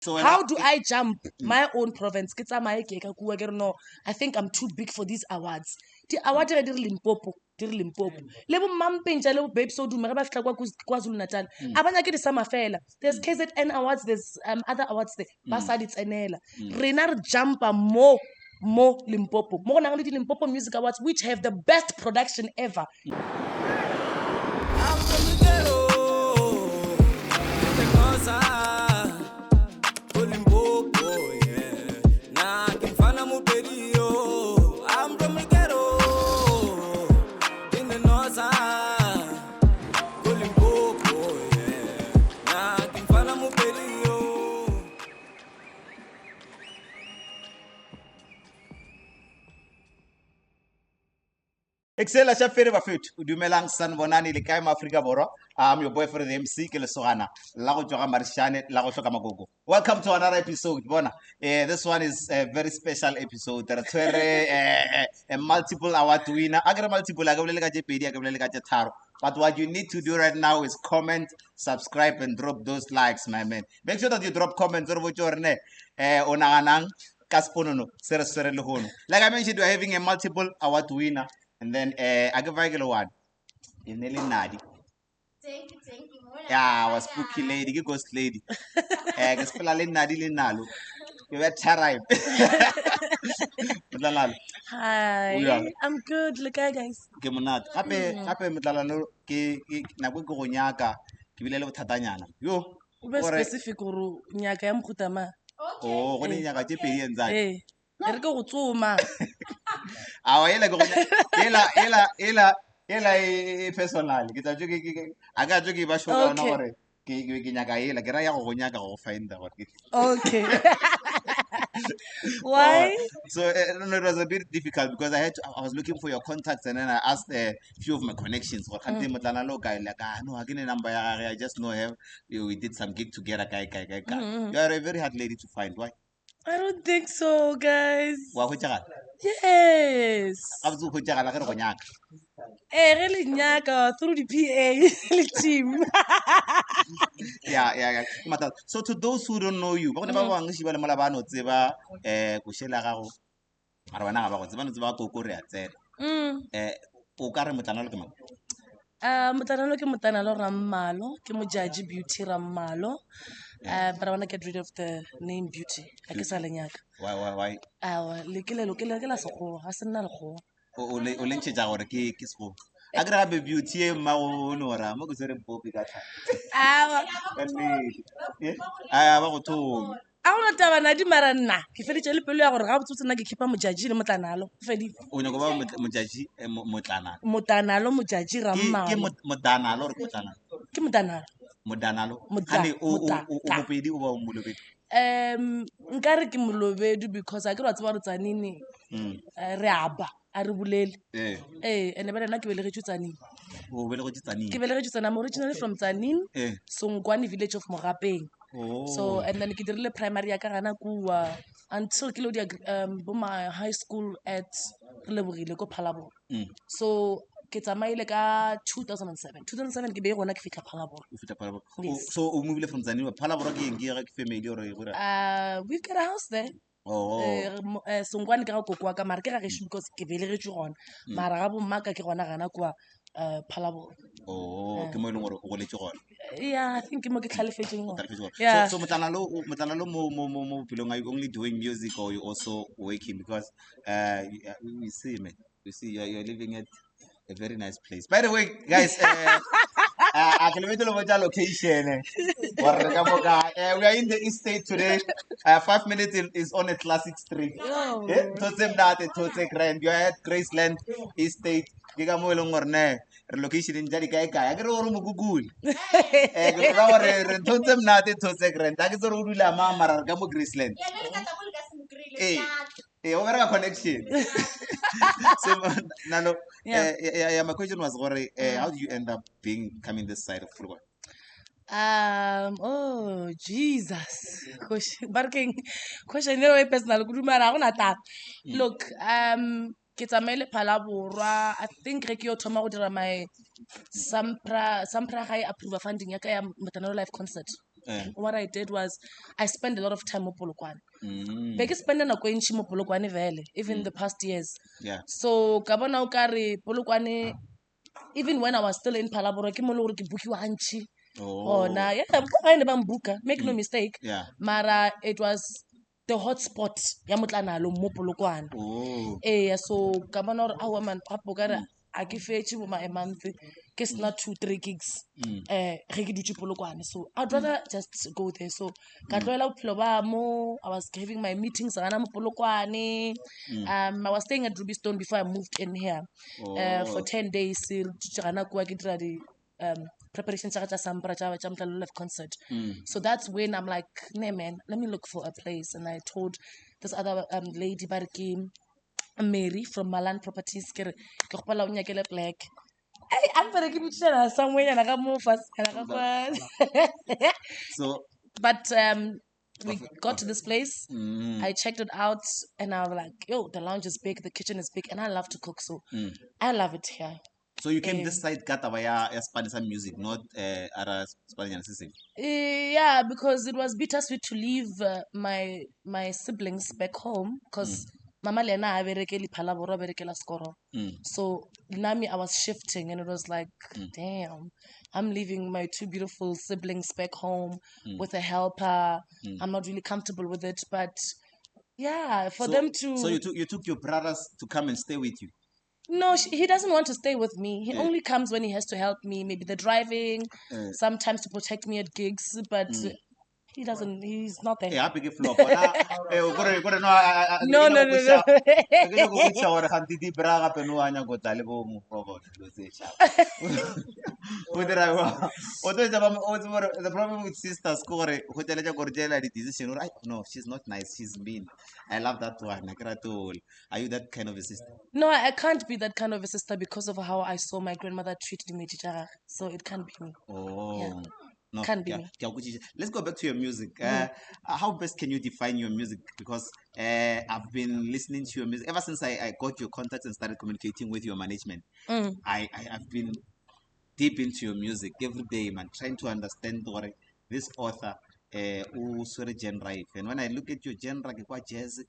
So how do I jump my own province? No, I think I'm too big for these awards. The award di Limpopo, Limpopo. Lebo mampinja lebo babe so duma ba fitla kwa KwaZulu Natal. Abanya ke di sama fela. There's KZN awards, there's other awards there. Ba sa di tsenela. Rena re jumpa mo Limpopo. Mo na le di Limpopo Music Awards which have the best production ever. Excella Shafere Bafut, Udumelang San Bonani, the Kaima Africa Boro. I'm your boyfriend, the MC Kelesogana, Lago Joga Marshane, Lago Shokamagogo. Welcome to another episode, Bona. This one is a very special episode. There are a multiple award winner. I got multiple, I got Taro. But what you need to do right now is comment, subscribe, and drop those likes, my man. Make sure that you drop comments on your name. Onanang, Kaspono, Sere Luhono. Like I mentioned, we're having a multiple award winner. And then I give regular one. In Nelly Nadi. Thank you. Yeah, I was spooky lady, you ghost lady. Guess Nadi Linalo. You were terrible. Hi, I'm good. Look at guys. Kemonat. Ape Mutlalano ke Nago Nyaka. Kivilelo Tatanyana. Yo. Ube specific uru nyaka ya mkhutama. Oh, when you got JP and that. Eh. Ergo utsuma. Awela go ela personal kita joki aga joki ba shoka na gore ke nyaka ela ke ra ya go nyaka go find the gore okay. Why? So it was a bit difficult because I was looking for your contacts and then I asked a few of my connections or can't Motlanalo guy like no I get a number I just know him we did some gig together guy you are a very hard lady to find. Why? I don't think so, guys. Yes. Really nyaka through the PA team. Yeah. So to those who don't know you, Motlanalo ke Motlanalo Rammalo, ke Mojaji Beauty Rammalo. But I want to get rid of the name Beauty. Why? Lekela sekgowa, ha se nna lekgowa. O lentšhetša gore ke sekgowa a kry gape beauty e mmagonora mo ke tsere popi ka tlhaa ba go thome a gona tabanadi mara nna ke feditše le pelo ya gore ga botsotse nna ke khipa Mojaji le Motlanalo o nyako ba Mojaji Motlanalo Mojaji Rammalo ke Modanalo or Motlanalo ke Modanalo ane o bopedi o ba o molobedi nka re ke molobedi because a ke re wa tseba re tsanini re aba a re bolele ene ba nna ke belegetšwe Tsaning ke belegetšwe Tsaning. I'm originally from Tsaning, Songwane village of Mogapeng. So and then ke dirile primary ya ka gana kua until ke lo dia my high school at Relebogile ko Phalaboro. So ke tsamaile ka 2007 ke be gona ke fitla Phalaboro. So o movile from Tsaning Phalaboro ke eng ke family or we've got a house there. Songwane ke ga koko wa ka mara ke ga gešo because ke belegetšwe gona mara ga bommaka ke gona gana kua Phalaboro. Ke mo e leng gore o goletše gona. Yeah, I think mo ke tlhalefetšeng gona. So Motlanalo mo bophelong, are you only doing music or you also working? Because we see you're living at a very nice place. By the way, guys, I can location. We are in the East State today. 5 minutes is on a classic street. You are at Graceland, East State. Location in Jadikai. I get over Google. Graceland. Over a connection. So, Nano, my question was, how do you end up coming this side of football? Oh Jesus. Question personal. Look, ke tsamaile Phalaborwa. I think re ke yo thoma go dira my Sampra high approve funding ya ka ya Motlanalo live concert. what I did was I spent a lot of time mo Polokwane. Be ke spend nako e ntši mo Polokwane vele, even the past years. So ka bona o ka re Polokwane, even when I was still in Phalaborwa, ke mo le gore ke bookiwa gantši gona. I never book, make no mistake. Mara it was the hotspot ya Motlanalo mo Polokwane. So ka bona gore aowa man gape ka re a ke fetše bo a month ke sena 2-3 gigs ge ke dutše Polokwane, so I'd rather just go there. So ka tloela bophelo ba mo, I was having my meetings gana mo Polokwane. I was staying at Ruby Stone before I moved in here for 10 days. Gana kua ke dira di preparations tša Sampra tša Motlalalo live concert. So that's when I'm like, nah man, let me look for a place. And I told this other lady ba re ke Mary from Malan Properties, ke gopela o nyakele black. Hey, I'm better keep it somewhere and I got more fast. So, but we got to this place. I checked it out and I was like, yo, the lounge is big, the kitchen is big, and I love to cook, so I love it here. So you came this side Katawaya Spanish music, not other Spanish system. Yeah, because it was bittersweet to leave my siblings back home, because Mama Lena berekeli Phalaborwa berekela Skoro. So Nami, I was shifting, and it was like, damn, I'm leaving my 2 beautiful siblings back home with a helper. I'm not really comfortable with it, but yeah, for them to. So you took your brothers to come and stay with you. No, he doesn't want to stay with me. He only comes when he has to help me, maybe the driving, sometimes to protect me at gigs, but he doesn't, he's not there. No. The problem with sisters, no, she's not nice, she's mean. I love that one. Are you that kind of a sister? No, I can't be that kind of a sister because of how I saw my grandmother treat me. So it can't be me. No, can't be me. Let's go back to your music. How best can you define your music? Because I've been listening to your music ever since I got your contacts and started communicating with your management. I've been deep into your music every day, man, trying to understand what this author genre. And when I look at your genre, jazz,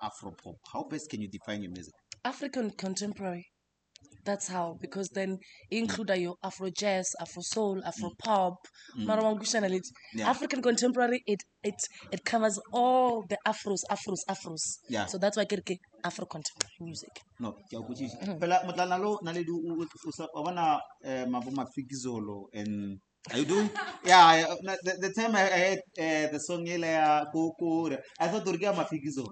Afro-pop, how best can you define your music? African contemporary. That's how, because then include your Afro jazz, Afro soul, Afro pop, African contemporary. It covers all the Afros. Yeah. So that's why I get Afro contemporary music. No, Motlanalo naledu usabana mafigizolo and are you doing? Yeah, the time I heard the song Koko, I thought Turgia Mafigizo.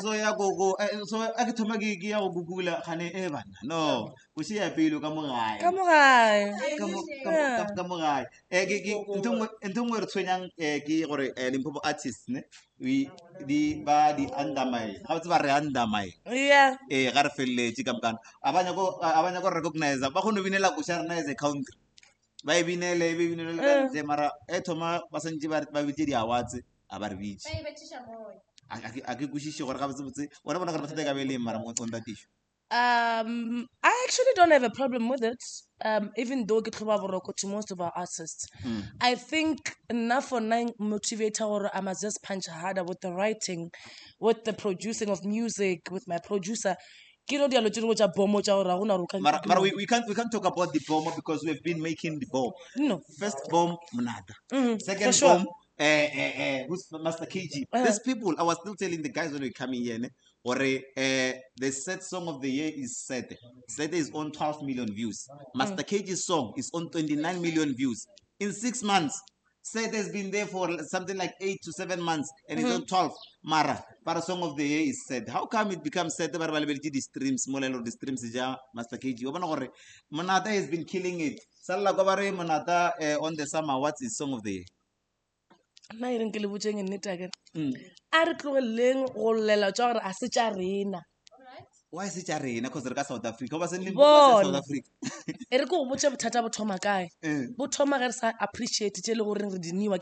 So ya go so akithoma ke ya go Google khane Evan. No, o se ya pelo ka mogae. Ka mogae. Ka mogae. Ntongwe re tshwenyang ke gore Limpopo artists ne we di andamai. Ga tse ba re andamai. Yeah. Ga re felletse ka mokana. Abanya go recognize ba go no binela go share as a country. Ba binele ka mara thoma ba sentse ba bitse di awards a ba re bitse. I actually don't have a problem with it. Even though to most of our artists, I think enough for nine motivator, or I must just punch harder with the writing, with the producing of music, with my producer. We can't talk about the bomb because we've been making the bomb. No. First bomb, Mnada. Second bomb, who's Master KG. These people, I was still telling the guys when we coming here, or the set song of the year is Sete. Sete is on 12 million views. Master KG's song is on 29 million views. In 6 months, Sete has been there for something like 8 to 7 months, and it's on 12. Mara, para song of the year is Sete. How come it becomes Sete? The streams, Molelo, the streams, Master KG. Manata has been killing it. Salla Gobare Manata on the summer. What's his song of the year? Why is it arena? Because they're South Africa. Was in Limpopo, South Africa. Appreciate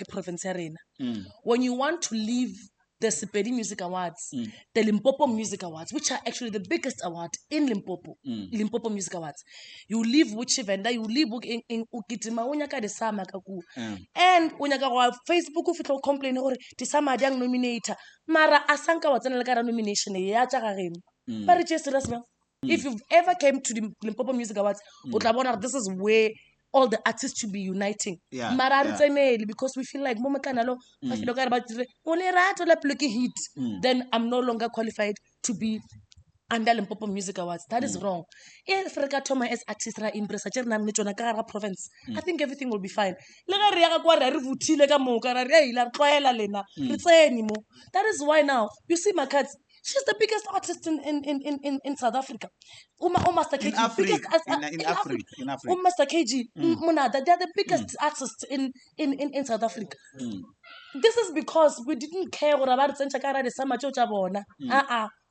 province arena. When you want to leave the Sepedi Music Awards, the Limpopo Music Awards, which are actually the biggest award in Limpopo, Limpopo Music Awards. You live with Chivenda, you live in Ukitima, Unyaka de Sama Kaku. And Unyaka Facebook, if you complain, or the Sama Dang nominator, Mara Asanka was an nomination, but it's just if you've ever came to the Limpopo Music Awards, this is where all the artists should be uniting. Because we feel like then I'm no longer qualified to be under Limpopo Music Awards. That is wrong. If Rekatoma as artist impress province, I think everything will be fine. That is why now you see my cats. She's the biggest artist in South Africa. Master KG, in Africa. Master KG, Monada, they're the biggest artists in South Africa. This is because we didn't care about the summer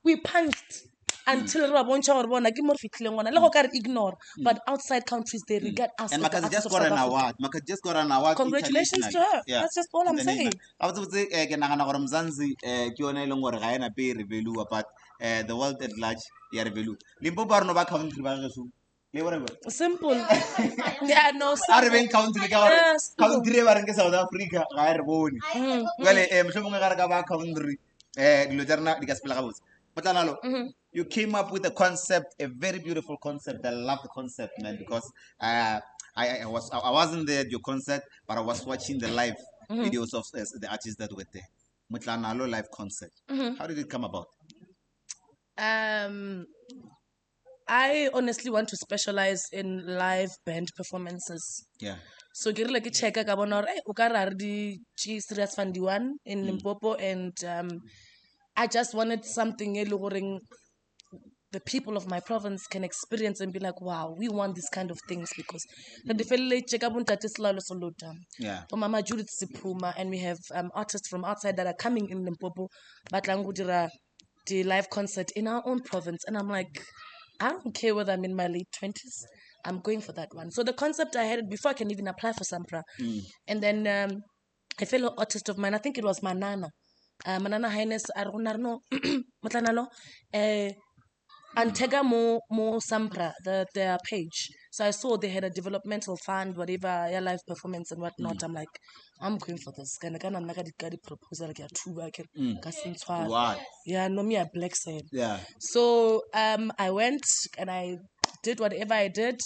we punched until ignore. But outside countries they regard us. And Makazi just got an award. Makazi just got an award. Congratulations to her. Yeah. That's just all I'm saying. I was say but the world at large yeah revelu. Limpopo no ba country ba gesu. Simple. Yeah, no. Arben country country ba reng South Africa ga re bone. Well mhlomong ga re ka ba country dilo tsarna di ka sepela ga botse. Motlanalo, you came up with a concept, a very beautiful concept. I love the concept, man, because I wasn't there at your concert, but I was watching the live videos of the artists that were there. Motlanalo live concert. How did it come about? I honestly want to specialize in live band performances. Yeah. So get like a check ka bona re o ka ra re di serious fund one in Limpopo, and I just wanted something the people of my province can experience and be like, wow, we want this kind of things, because for Mama Judith Sipuma, and we have artists from outside that are coming in Limpopo, but the live concert in our own province. And I'm like, I don't care whether I'm in my late 20s, I'm going for that one. So the concept I had it before I can even apply for Sampra. And then a fellow artist of mine, I think it was Manana Highness Arunarno Motlanalo Antega mo Sampra, their page. So I saw they had a developmental fund, whatever, live performance and whatnot. I'm like, I'm going for this. Proposal yeah, no me a black side. Yeah. So I went and I did whatever I did.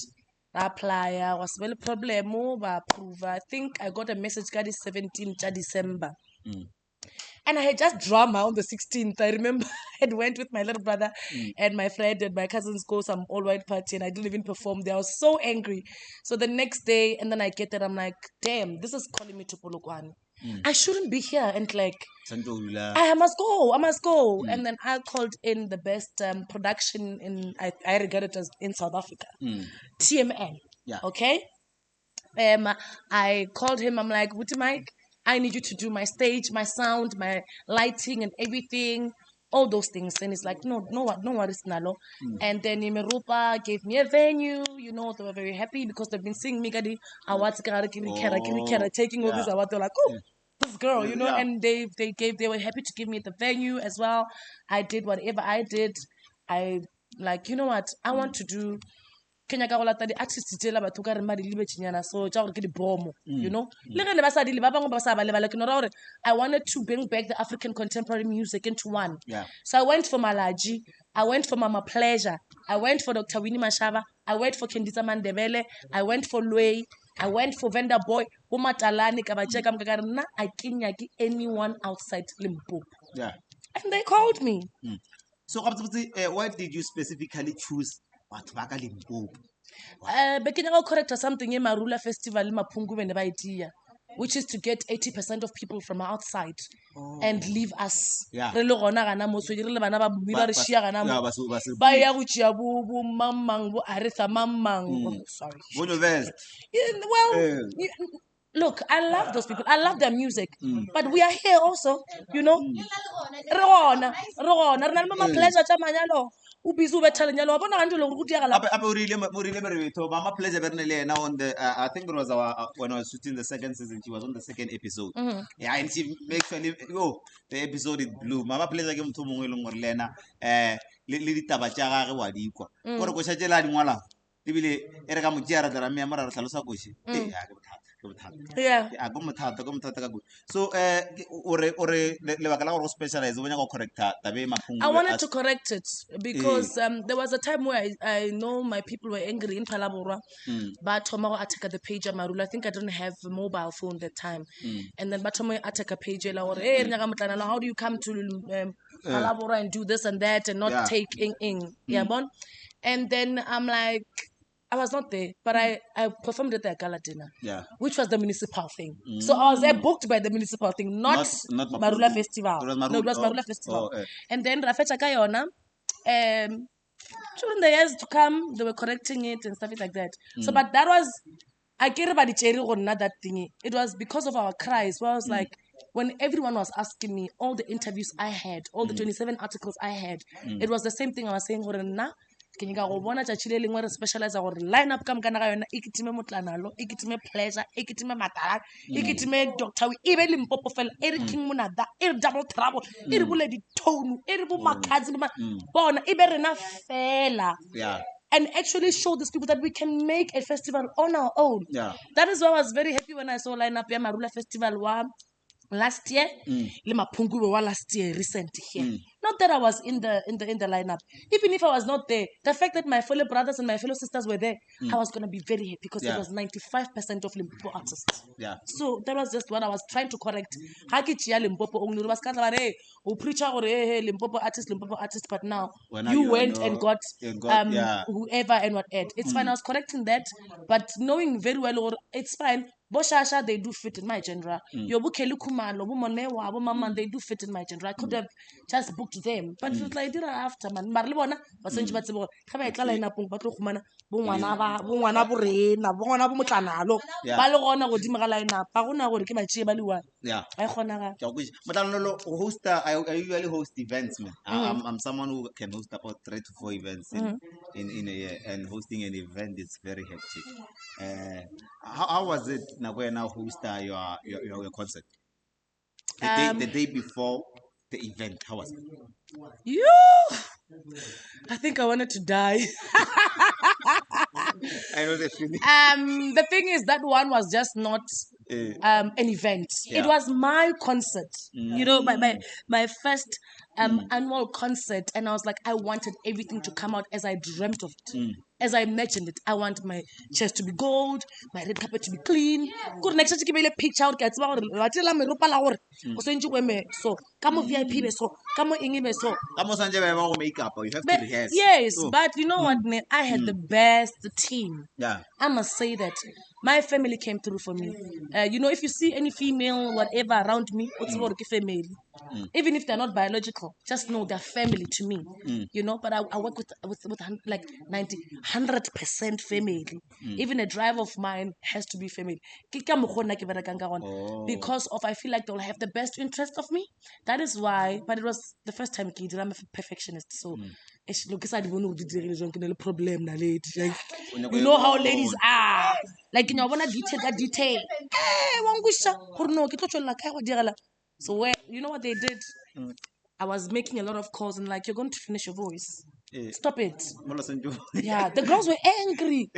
Apply, I was well problem approve. I think I got a message 17th December. And I had just drama on the 16th. I remember I went with my little brother and my friend and my cousins go some all-white party, and I didn't even perform there. I was so angry. So the next day, and then I get there, I'm like, damn, this is calling me to Polokwane. I shouldn't be here. And like, I must go. And then I called in the best production I regard it as in South Africa. TMN. Yeah. Okay? I called him. I'm like, Wuti Mike, I need you to do my stage, my sound, my lighting and everything, all those things. And it's like, no worries, Nalo. And then Imerupa gave me a venue. You know, they were very happy because they've been seeing me awards, taking all these awards. They're like, oh, this girl, you know. And they were happy to give me the venue as well. I did whatever I did. I like, you know what, I want to do. Kenya ka gola tadi artist tela batho ka re ma di libe chinyana, so tja gore ke di bomo, you know. Le ge le ba sa di le ba bangwe ba sa ba le ke no re I wanted to bring back the African contemporary music into one. Yeah. So I went for Malaji, I went for Mama Pleasure, I went for Dr. Winnie Mashava, I went for Kendisa Mandebele, I went for Lwei, I went for Venda Boy, Umatalani ka ba cheka mka nna I kinyaki anyone outside Limpopo. Yeah. And they called me. So why did you specifically choose Limpopo? Beginning correct or something in Marula Festival in Mapungu and Baitia, which is to get 80% of people from outside and leave us. Yeah. Sorry. Well, look, I love those people. I love their music. But we are here also, you know. o busy o betha lenyalo wa bona gantle le go diagala Ape o rile Merewetho, Mama Pleasure Bernele now on the I think it was our when I was shooting the second season, she was on the second episode. Yeah, and she makes sure the episode is blue. Mama Pleasure ke motho mongwe le ngwe le lena le ditaba tša gage wa di kwa. Gore go šetše la dingwala. Ebile e re ka mo tšea ra tla mme mara re tlhalosa koši. Yeah. Go mothata ka good. So ore lebaka la gore go specialize o banya go correcta tabe maphungu. I wanted to correct it because there was a time where I know my people were angry in Palaborwa, but Tomo attack the page Marula. I think I didn't have a mobile phone that time, and then Batomo attack a page or hey Nyagamutana, how do you come to Palaborwa and do this and that and not take in bon? And then I'm like, I was not there, but I performed at the gala dinner, which was the municipal thing. So I was booked by the municipal thing, not Marula Festival. No, it was Marula Festival. And then Rafecha Kayona, during the years to come, they were correcting it and stuff like that. So, but that was, I care about the cherry or not that thingy. It was because of our cries. Where I was like, when everyone was asking me, all the interviews I had, all the 27 articles I had, it was the same thing I was saying, can you go bona tšatši le lengwe re specialize gore line up ka mokana ga yona e kitime Motlanalo e kitime Pleasure e kitime Matala e kitime Dr. e be Limpopo fela e re King Monada e re Double Trouble e re bole di tone e re bo makhatsi bona e be rena fela and actually show these people that we can make a festival on our own. That is why I was very happy when I saw line up ya Marula Festival last year le maphungu wa last year recent here. Not that I was in the lineup. Even if I was not there, the fact that my fellow brothers and my fellow sisters were there, I was gonna be very happy because it was 95% of Limpopo artists. So that was just what I was trying to correct. Limpopo was kind of like, oh preacher or Limpopo artist, but now you went and got whoever and what ed. It's fine. I was correcting that, but knowing very well it's fine. Boshasha, they do fit in my genre. Yobukelu Kumalo, Womonewa, Womaman, they do fit in my genre. I could have just booked them, but it was like, did I after man? Marlibona, but since but come a line up on Batrumana, Bunganaba, Bunganabure, Bongana Motlanalo, Balorona, or Dimaralina, Paruna, or Kimachi Balua. I honor. But I usually host events, man. I'm someone who can host about 3 to 4 events in a year, and hosting an event is very hectic. How was it now when I host your concert? The day before the event, how was it? I think I wanted to die. I know the feeling. The thing is that one was just not an event. It was my concert. You know, my first annual concert, and I was like, I wanted everything to come out as I dreamt of it. As I imagined it. I want my chest to be gold, my red carpet to be clean. Good next to give me a picture out. So come on VIP so come on so. Makeup, you have to rehearse. Yes, but you know what? I had the best team. I must say that my family came through for me. You know, if you see any female whatever around me, it's about family. Even if they're not biological, just know they're family to me. You know, but I work with like 100% family. Even a driver of mine has to be family. Because of I feel like they'll have the best interest of me. That is why, but it was the first time I'm a perfectionist. So look, I don't problem na lady. You know how ladies are. Like you know, I wanna detail. So where you know what they did? I was making a lot of calls and like, you're going to finish your voice. Stop it. Yeah, the girls were angry.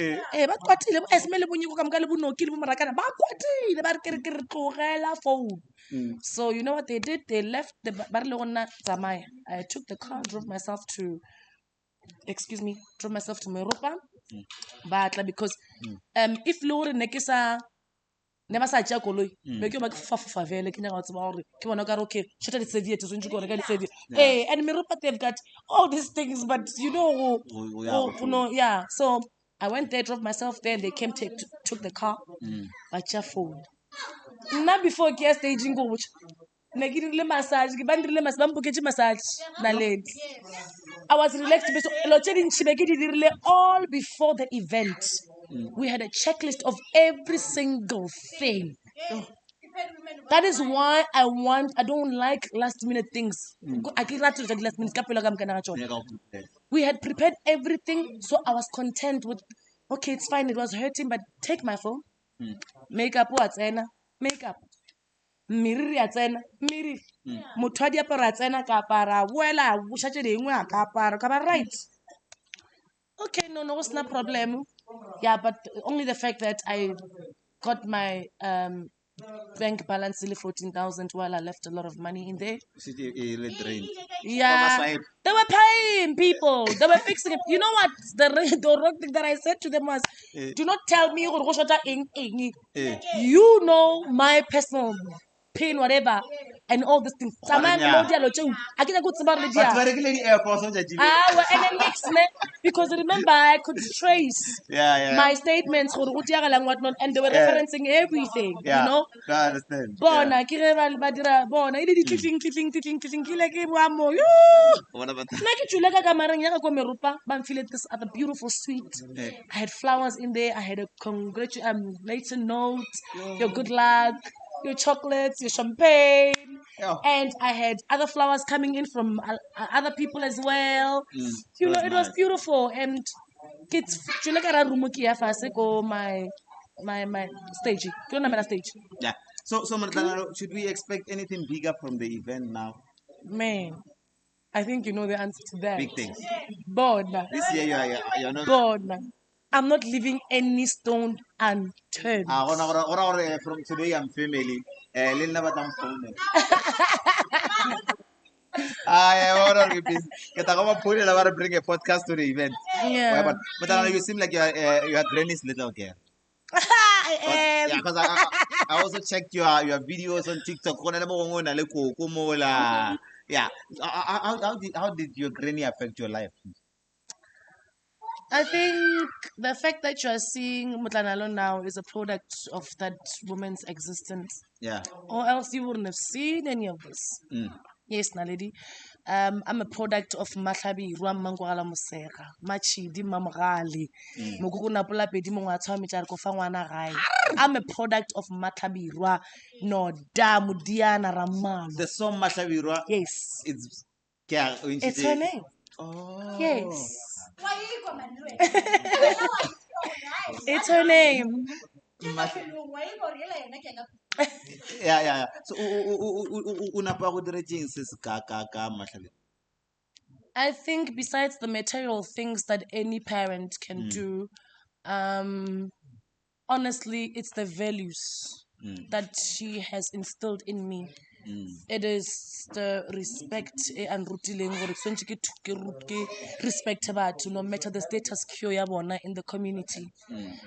So you know what they did? They left the I took the car, drove myself to Meropa. But because if Lord Nekisa never sa tja koloi be ke ba fa vele ke nyaka tseba hore ke bona ka re okay shota di serviette so ntse go reka di serviette and Meropa they've got all these things but you know so I went there, drove myself there, and they came took the car but your phone now before ke staging go which ne ke dirile massage ke bandirile massage ba mpoketse massage na lady I was relaxed but lo tsheding chibe ke di dirile all before the event. We had a checklist of every single thing. That is why I don't like last minute things. I can't last minute. We had prepared everything, so I was content with, okay, it's fine, it was hurting, but take my phone. Makeup, what's makeup. Miriri a tsena, miriri. Motho a diaparo a tsena ka apara, boela o šatše dingwe a ka apara, ka ba right. Okay, no, it's no problem. Yeah, but only the fact that I got my bank balance 14,000 while I left a lot of money in there. Yeah, they were paying people. They were fixing it. You know what? The wrong thing that I said to them was, do not tell me you know my personal pin, whatever, and all these things. But and then because remember, I could trace my statements and whatnot, and they were referencing everything, you know. I understand. Bona, this other beautiful suite. I had flowers in there. I had a congratulation note, your good luck, your chocolates, your champagne. And I had other flowers coming in from other people as well. You know, it was beautiful. And kids, my stage. Stage. Yeah. So Motlanalo, should we expect anything bigger from the event now? Man, I think you know the answer to that. Big things. Bona. This year you're not. Bona. I'm not leaving any stone unturned. From today I'm family. I bring a podcast to the event. Yeah. But you seem like you are granny's little girl. I am. Yeah, because I also checked your videos on TikTok. Yeah. How did your granny affect your life? I think the fact that you are seeing Motlanalo now is a product of that woman's existence. Yeah. Or else you wouldn't have seen any of this. Yes, Naledi. I'm a product of Matlhabirwa Mangwala Mosega, Machidi Mamgali, Muguna Pula Pedi Mongwatwa Michar Kofa Ngwana Gai. I'm a product of Matlhabirwa, no Damudiana Raman. The song Matlhabirwa. Yes. It's her name. Oh. Yes. It's her name. Yeah. So, I think besides the material things that any parent can do, honestly, it's the values that she has instilled in me. It is the respect and respect no matter the status quo in the community.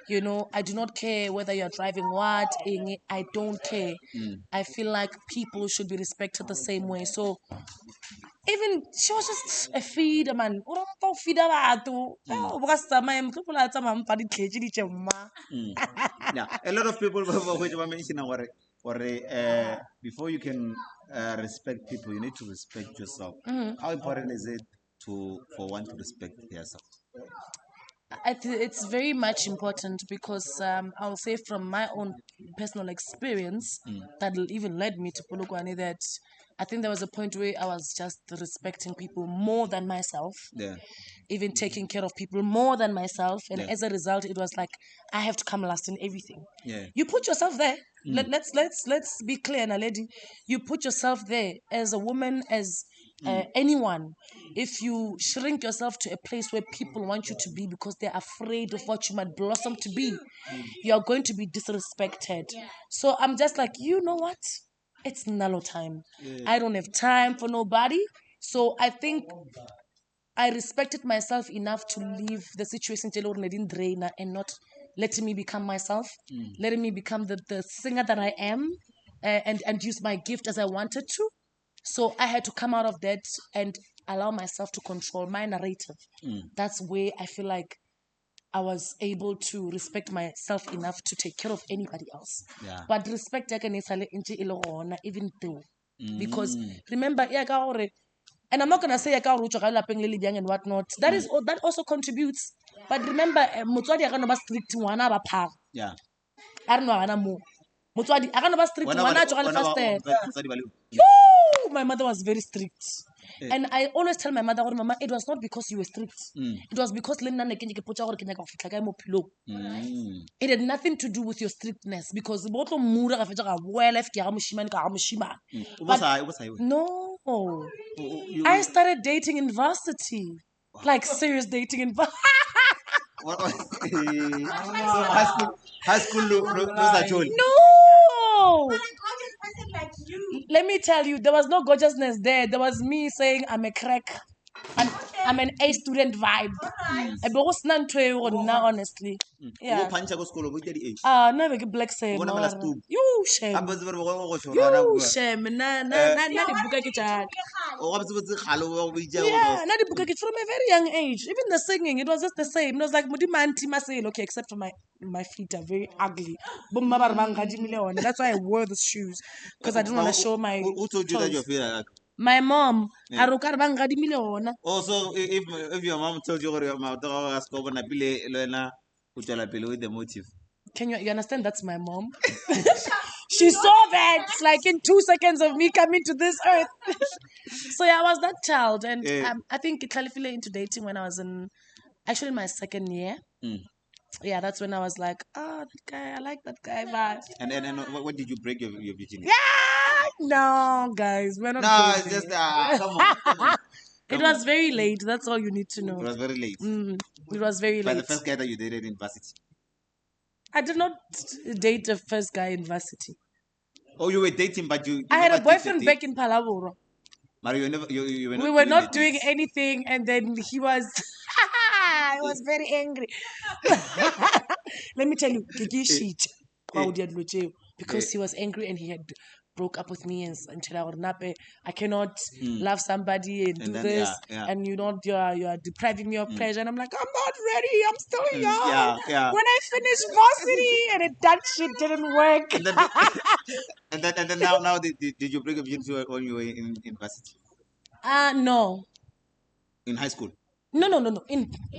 You know, I do not care whether you're driving what, I don't care. I feel like people should be respected the same way. So even she was just a feeder, man. Yeah, a lot of people before you can respect people, you need to respect yourself. How important is it for one to respect yourself? It's very much important because I'll say from my own personal experience that even led me to Polokwane that I think there was a point where I was just respecting people more than myself. Yeah. Even taking care of people more than myself. And as a result, it was like, I have to come last in everything. Yeah. You put yourself there. Let's be clear, Naledi. You put yourself there as a woman, as anyone. If you shrink yourself to a place where people want you to be because they're afraid of what you might blossom to be, you're going to be disrespected. Yeah. So I'm just like, you know what? It's Nalo time. Yeah. I don't have time for nobody. So I think I respected myself enough to leave the situation and not letting me become myself, letting me become the singer that I am, and use my gift as I wanted to. So I had to come out of that and allow myself to control my narrative. That's where I feel like I was able to respect myself enough to take care of anybody else. Yeah. But respect even though. Because remember, and I'm not gonna say and whatnot. That also contributes. But remember, motswadi agano ba strict ngwana ba phara. Yeah. I don't know agana mo. Motswadi agano ba strict ngwana a tsoga le faster. my mother was very strict. And I always tell my mother, Mama, it was not because you were strict. It was because it had nothing to do with your strictness. Because no, I started dating in varsity. Like serious dating in varsity. high school No. Let me tell you, there was no gorgeousness there. There was me saying I'm a crack. I'm an A student vibe. I was not now, honestly. Yeah. No, like a black say. You shame. You shame. Na di buka ke jack. Yeah, na di buka ke from a very young age. Even the singing, it was just the same. It was like okay, except for my feet are very ugly. That's why I wore the shoes because I didn't want to show my. Who told you that your feet are ugly? My mom. Yeah. Also, if your mom told you your mouth with the motive. Can you understand? That's my mom. She saw that like in 2 seconds of me coming to this earth. So yeah, I was that child, and I think it fell into dating when I was in my second year. Yeah, that's when I was like, that guy, I like that guy, but. And what did you break your virginity? Yeah, no, guys, we're not. No, it's just come on. It was very late. That's all you need to know. It was very late. It was very late. But the first guy that you dated in varsity? I did not date the first guy in varsity. Oh, you were dating, but you I had a boyfriend back in Palaboro. Mario, we were not doing anything, and then he was. I was very angry. Let me tell you, shit. Because he was angry and he had broke up with me and I cannot love somebody and do this and you are depriving me of pleasure, and I'm like, I'm not ready, I'm still young. When I finished varsity and that shit didn't work. And then now did you break up when you were in varsity? No. In high school? No.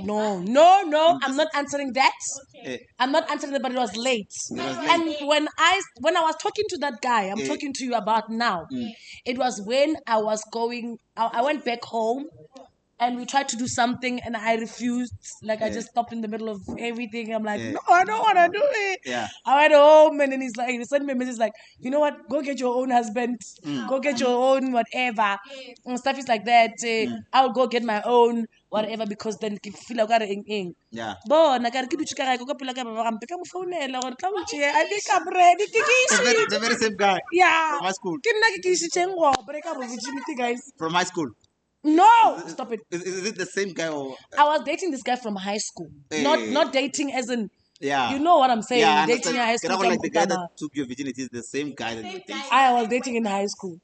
I'm not answering that. Okay. I'm not answering that, but it was late. And when I was talking to that guy, I'm talking to you about now. It was when I was going. I went back home, and we tried to do something, and I refused. Like I just stopped in the middle of everything. I'm like, no, I don't want to do it. Yeah. I went home, and then he sent me a message like, you know what? Go get your own husband. Go get your own whatever. And stuff is like that. I'll go get my own whatever because then I feel like I'm yeah. But I can't keep I think I'm ready. The very same guy. Yeah. From high school. Virginity, guys. From high school. No, stop it. Is it the same guy or? I was dating this guy from high school. Not dating as in. Yeah. You know what I'm saying? Yeah, dating in high school. Like the guy that took your virginity is the same guy that you dated. I was dating in high school.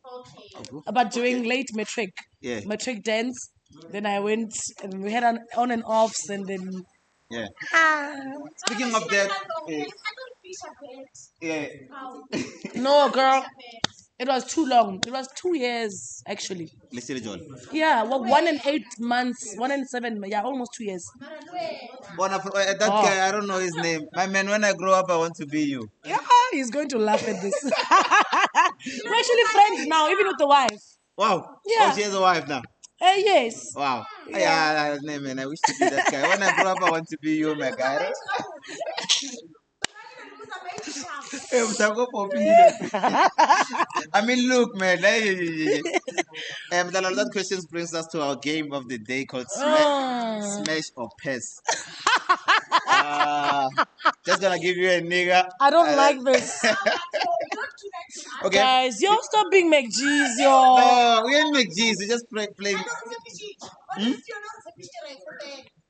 Okay. But during late matric. Yeah. Matric dance. Then I went and we had an on and offs and then. Yeah. Speaking of that. Yeah. No, girl. It was too long. It was 2 years, actually. Yeah, well, 1 and 8 months, 1 and 7, yeah, almost 2 years. That guy, I don't know his name. My man, when I grow up, I want to be you. Yeah, he's going to laugh at this. We're actually friends now, even with the wife. Wow. Yeah. Oh, she has a wife now. Yes. Wow. Yeah, man, I wish to be that guy. When I grow up, I want to be you, my guy. I mean, look, man. That question brings us to our game of the day called Smash or Pass. Just gonna give you a nigga. I don't like this. Okay. Guys, yo, stop being McGee's, yo. No, we ain't McGee's. We just play.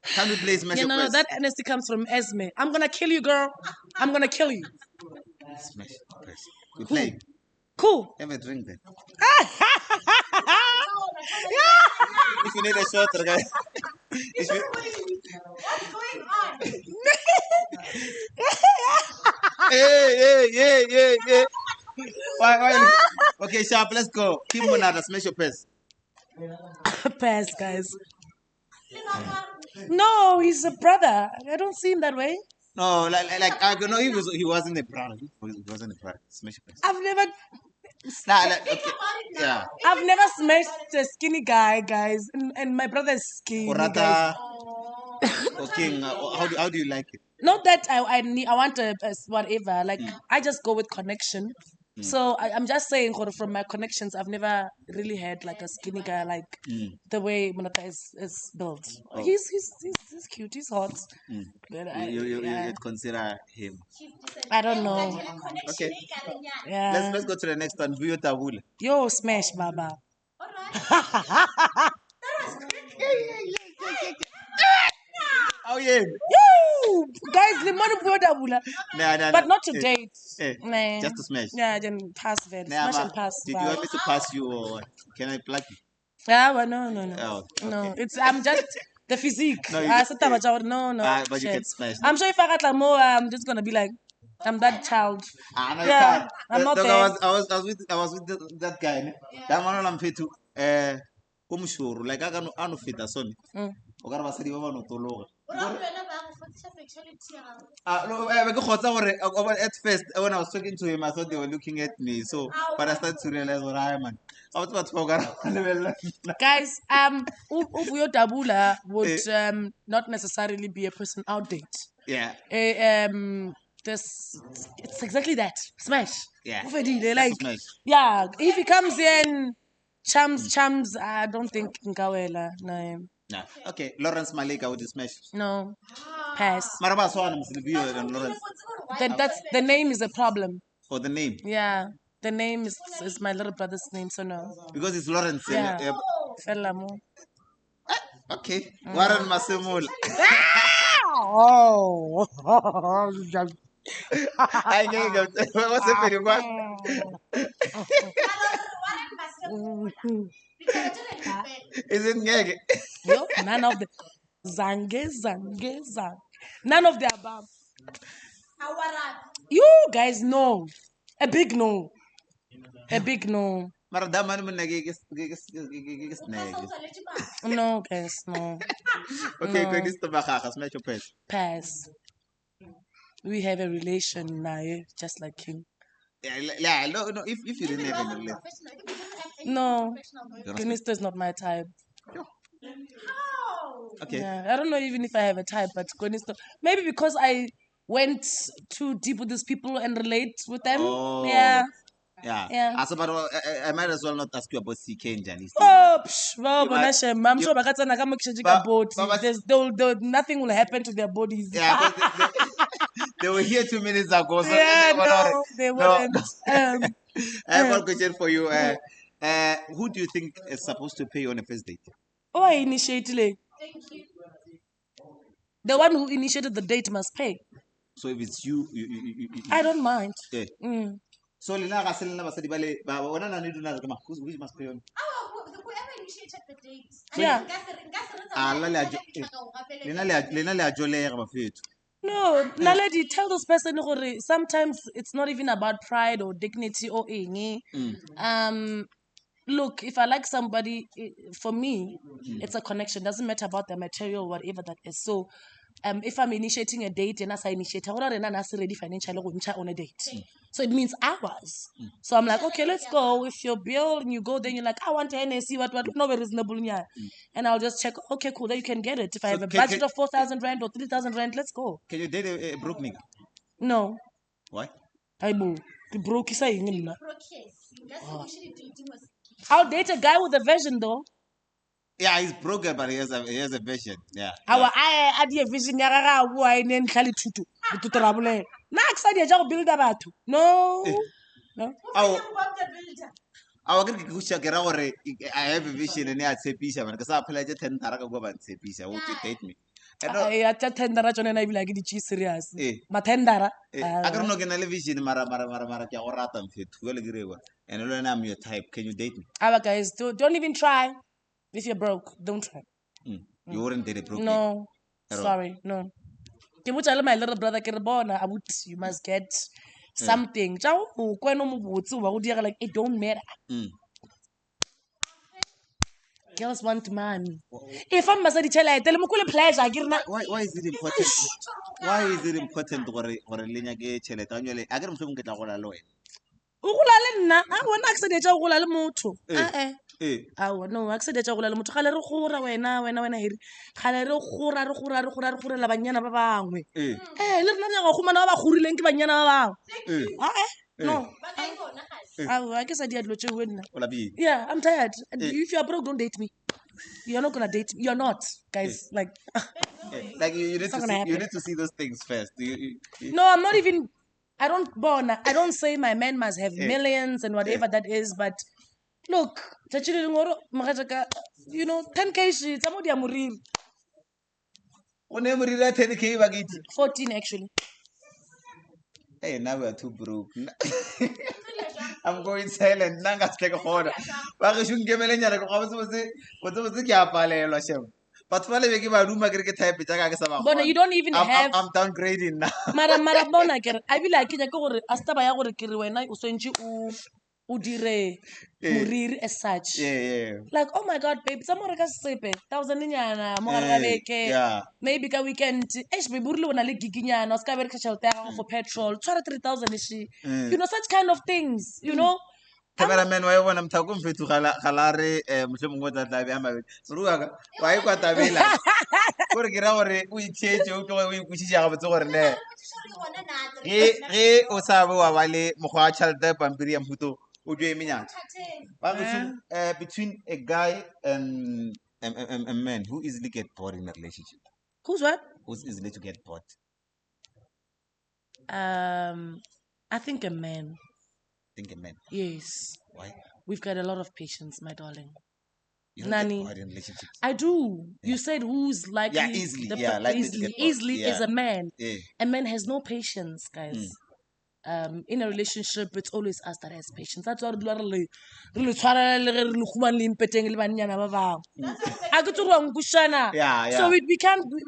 Can we play Smash or Pass? No, that honesty comes from Esme. I'm gonna kill you, girl. I'm gonna kill you. Smash or Pass. We play. Cool. Have a drink then. If you need a shot, guys. What's going on? Hey. Why? Okay, Sharp, let's go. Team Monada, Smash or Pass. Pass, guys. No, he's a brother. I don't see him that way. No, like I don't know. He wasn't a brother. He wasn't a brother. Smash or Pass. I've never. Okay. Yeah. I've never smashed a skinny guy, guys, and my brother's skinny, guys. Okay, how do you like it? Not that I want a whatever. Like I just go with connection. So I'm just saying, from my connections, I've never really had like a skinny guy like the way Monata is built. Oh. He's cute. He's hot. But You'd consider him. I don't know. Okay. Yeah. Let's go to the next one. Vuyo Tabule. Yo, smash, Baba. Oh yeah. Yo, guys, the money Tabula. But not to date. Nah. Just to smash. Yeah, then pass then. Smash and pass. Did you want me to pass you or can I plug you? Yeah, well, no. Oh, okay. No, I'm just the physique. No, no. but you get smashed. I'm sure if I got more, I'm just gonna be like, I'm that child. No, Yeah, I'm not there. I was with that guy. That man I'm fit to like I can fit a son. O ka re basadi ba ba no tologa. No, at first when I was talking to him, I thought they were looking at me. So, but I started to realize what I am. I was about to forget. Guys, Uvuyo Tabula would not necessarily be a person out date. Yeah. It's exactly that. Smash. Yeah. Like, smash. Yeah. If he comes in, chums, I don't think Nkawela. No. Nah. Okay, Lawrence Malika would you smash? No. Pass. Maraba Swan and Lawrence. That's the name is a problem. For the name? Yeah. The name is my little brother's name, so no. Because it's Lawrence. Yeah. Fellamo. Okay. Warren Masemul. Oh. I can't go. What's happening? Is it Ngege? Yo, none of the zange. None of the above. You guys know. A big no. No, guys, no. Okay, No. Pass. We have a relation now, just like him. Yeah, no, if you didn't have any relation. No, Gunisto is not my type. Okay. Yeah, I don't know even if I have a type, but Gunisto, maybe because I went too deep with these people and relate with them. Oh. Yeah. But I might as well not ask you about CK and Janice. Oh, I'm sure nothing will happen to their bodies. Yeah, they were here 2 minutes ago. So no, they wouldn't. I have one question for you. Who do you think is supposed to pay you on a first date? Oh, I initiated it. Thank you. The one who initiated the date must pay. So if it's you I don't mind. Yeah. So who must pay on? Whoever initiated the date. Yeah. No, Naledi, tell this person sometimes it's not even about pride or dignity or any. Look, if I like somebody, for me, it's a connection. Doesn't matter about the material, whatever that is. So, if I'm initiating a date and as I initiate, I'm not ready financially on a date. So it means hours. So I'm like, okay, let's go. If you're bill and you go, then you're like, I want NSC, what, no, reasonable. And I'll just check, okay, cool, then you can get it. If I have a budget of 4,000 rand or 3,000 rand, let's go. Can you date a broke nigga? No. Why? I broke is I'll date a guy with a vision though. Yeah, he's broken, but he has a vision. Yeah. I had a vision. No. I have a vision and I say peace because I play 10 Taraga go and say peace. Would you date me? I tendera and I be like the serious. Matendara. I don't know can vision Mara or Ratam fit. And I'm your type. Can you date me? Our guys, don't even try. If you're broke, don't try. You wouldn't date a broke. No. Sorry, no. My little brother, you must get something. Like it don't matter. Girls want money. If I'm a tell them pleasure. Why is it important? Why is it important to or a linear gay chele? I get them to get a lawyer. o gola le nna a bona a ke se dietša go gola le motho no a ke se dietša go gola le motho gale re gora wena heri gale re gorela banyana ba bangwe le rena re gomana ba ba gorileng ke banyana ba bangwe no a ke sa dia dilo tšeo nna yeah I'm tired if you are broke don't date me. You're not gonna date me. You're not, guys. Like you need to see those things first. No, I'm not even. I don't say my man must have millions and whatever that is, but look, 10K sheets. I'm not 14 actually. Hey, now we are too broke. I'm going silent. Nanga take a order. But you give me any but finally, give a room. I get type. But you don't even have. I'm downgrading now. Marabona, I be like Astaba Yago Kiriwena, Usenji Udire Murir as such. Yeah. Like, oh my God, babe, some more sepe, 1,000 more maybe a weekend. Be burlu na ligiginya, Oscar for petrol, 3,000 is she. You know, such kind of things, you know. Cameraman, why when I'm talking to Halare, why you got a villa? For get our we change you, which is our door. Osavo, Wale, Mohachal, Dep, and Miriam Huto, Ujemian. Between a guy and a man who easily get bored in a relationship. Who's what? Who's easily to get bored? I think a man. Think a man. Yes. Why? We've got a lot of patience, my darling. You don't get bored in relationships. I do. Yeah. You said who's likely? Yeah, easily. Easily is a man. Yeah. A man has no patience, guys. In a relationship, it's always us that has patience. That's why So we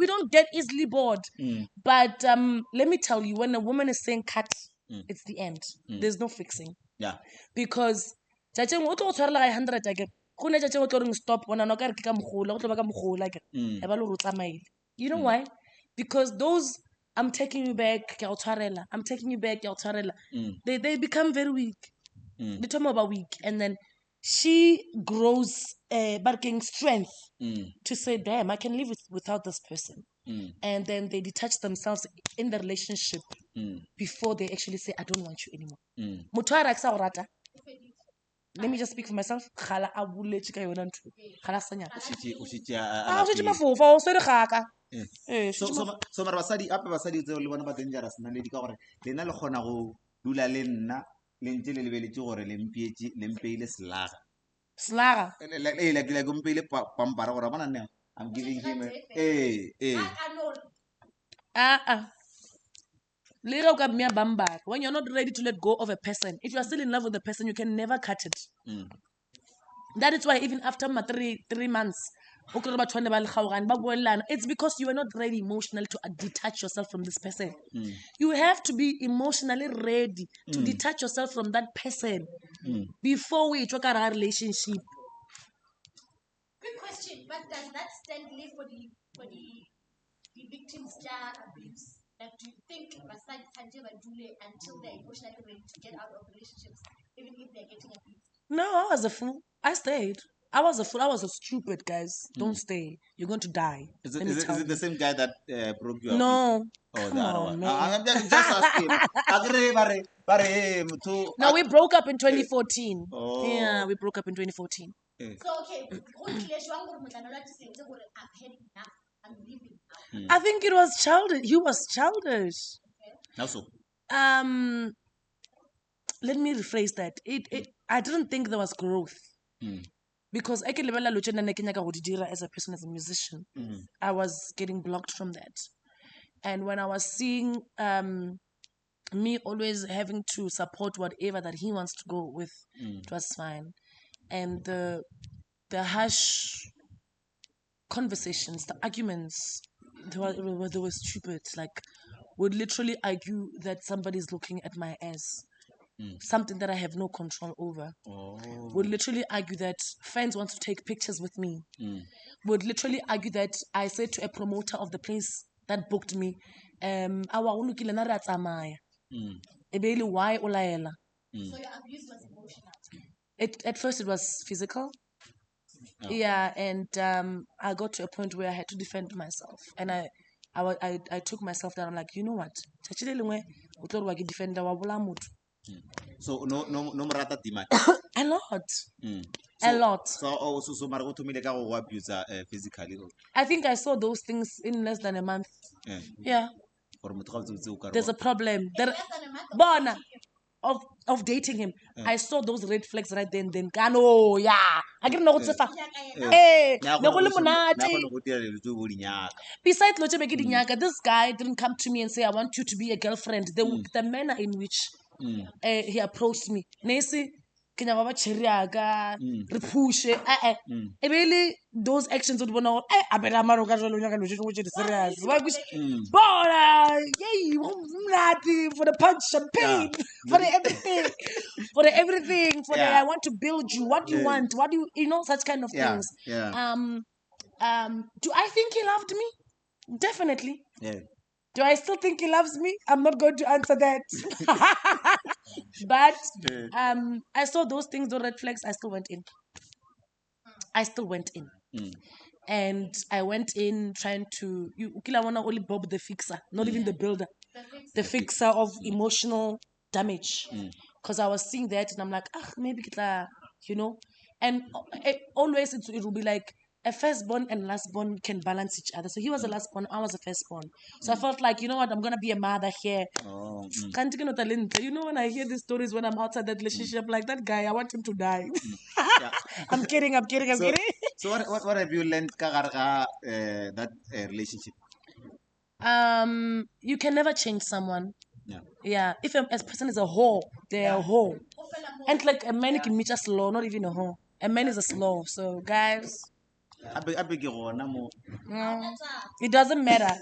don't get easily bored. But let me tell you, when a woman is saying cut, it's the end. There's no fixing. Yeah. Because stop you know why? Because those I'm taking you back, they become very weak. They talk about weak, and then she grows barking strength to say, damn, I can live without this person. And then they detach themselves in the relationship before they actually say, I don't want you anymore. Let me just speak for myself. So basadi ape basadi tseo le bona ba dangerous na le di ka gore le na le kgona go dula le nna le ntse le lebeletse gore le mpeile slaga like mpeile pampara gore bona nne I'm giving him when you're not ready to let go of a person, if you are still in love with the person, you can never cut it. That is why even after 3 months, it's because you are not ready emotionally to detach yourself from this person. You have to be emotionally ready to detach yourself from that person before we talk about our relationship. Good question, but does that stand live for the victims' abuse? Like, do you think Masai Sanjay Dule until they're emotionally ready to get out of relationships, even if they're getting abused? No, I was a fool. I stayed. I was a fool. I was a stupid, guys. Don't stay. You're going to die. Is it the same guy that broke you up? No. Oh, the other one. I'm just asking. No, we broke up in 2014. Oh. Yeah, we broke up in 2014. So, okay. I'm leaving now. I think it was childish. He was childish. How so? Let me rephrase that. I didn't think there was growth. Because I can as a person, as a musician, I was getting blocked from that. And when I was seeing me always having to support whatever that he wants to go with, it was fine. And the harsh conversations, the arguments, they were stupid. Like, would literally argue that somebody's looking at my ass. Something that I have no control over. Would literally argue that fans want to take pictures with me. Would literally argue that I said to a promoter of the place that booked me, why olaela? So your abuse was emotional. At first it was physical. Yeah, and I got to a point where I had to defend myself, and I took myself down. I'm like, you know what? So no morata demand. A lot. So, A lot. So mara go thomile ka go abuse physically. I think I saw those things in less than a month. Yeah. There's a problem. Bona of dating him. I saw those red flags right then. Kano, yeah. I didn't know what's a fact. Hey, besides this guy didn't come to me and say, I want you to be a girlfriend. The manner in which he approached me. Nesi, kenya baba cheriaga, repushe, really those actions would know, I better maro ka jalo nyaka lo serious. Why bona, yay, for the punch champagne, for the everything, for the everything, for the I want to build you. What do you want? What do you know such kind of things? Do I think he loved me? Definitely. Do I still think he loves me? I'm not going to answer that. But I saw those things, those red flags. I still went in. And I went in trying to only Bob the fixer, not even the builder. The fixer of emotional damage. Because I was seeing that and I'm like, maybe and always it will be like a firstborn and lastborn can balance each other. So he was a lastborn, I was a firstborn. So I felt like, you know what, I'm gonna be a mother here. You know, when I hear these stories when I'm outside that relationship, like that guy, I want him to die. I'm kidding. So what have you learned that relationship? You can never change someone. Yeah. If a person is a whore, they're a whore. And like a man can meet a slow, not even a whore. A man is a slow. So guys, it doesn't matter.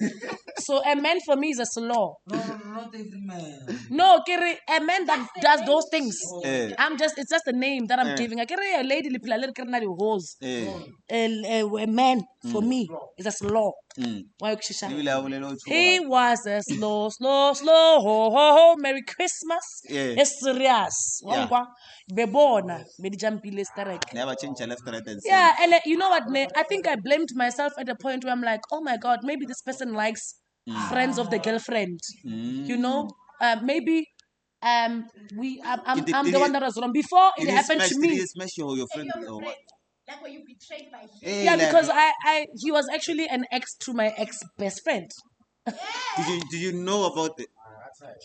So a man for me is a slow. No, not every man. No, Kiri, a man that does those things. It's just a name that I'm giving. I carry a lady hose. A man for me is a slow. He was a slow, ho, Merry Christmas. It's serious. Bebona, Never change left, right, and yeah, and you know what? I think I blamed myself at a point where I'm like, oh my God, maybe this person likes friends of the girlfriend. You know, maybe I'm the one that was wrong before it happened to me. Did he smash your friend or what? Like when you betrayed by him. Yeah, because he was actually an ex to my ex best friend. Did you know about it?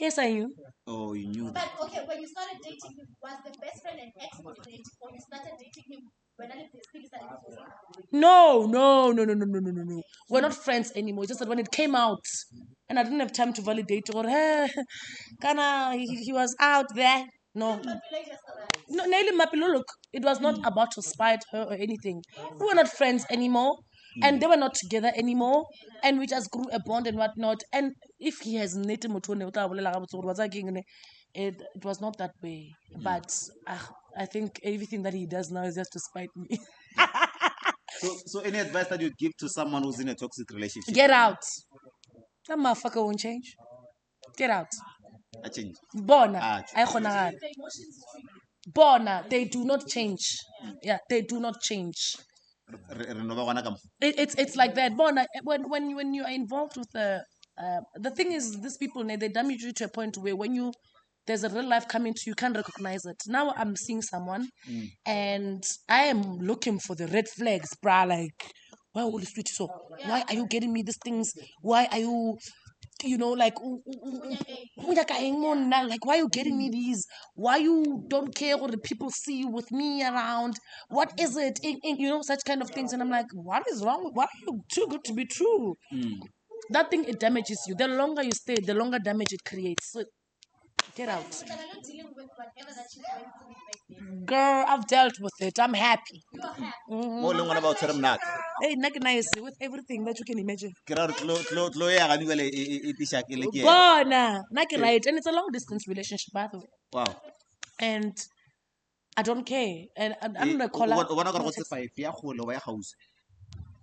Yes, I knew. Oh, you knew that. But okay, when you started dating him, was the best friend an ex of friend, or you started dating him when I No. We're not friends anymore. Just that when it came out, and I didn't have time to validate or he was out there. No, look, it was not about to spite her or anything. We were not friends anymore, and they were not together anymore, and we just grew a bond and whatnot. And if he has it was not that way. But I think everything that he does now is just to spite me. So any advice that you'd give to someone who's in a toxic relationship? Get out. That motherfucker won't change. Get out. I change. Bona. Bona. They do not change. Yeah, they do not change. It's like that. Bona, when you are involved with the thing is, these people, they damage you to a point where when there's a real life coming to you, can't recognize it. Now I'm seeing someone and I am looking for the red flags, bruh. Like, why all this switch so? Why are you getting me these things? Why are you like why are you getting me these? Why you don't care what the people see you with me around? What is it? Such kind of things. And I'm like, what is wrong? Why are you too good to be true? That thing, it damages you. The longer you stay, the longer damage it creates. So get out. Girl, I've dealt with it. I'm happy. More long about Hey, nice with everything that you can imagine. Right. And it's a long distance relationship, by the way. Wow. And I don't care. And I'm gonna call her.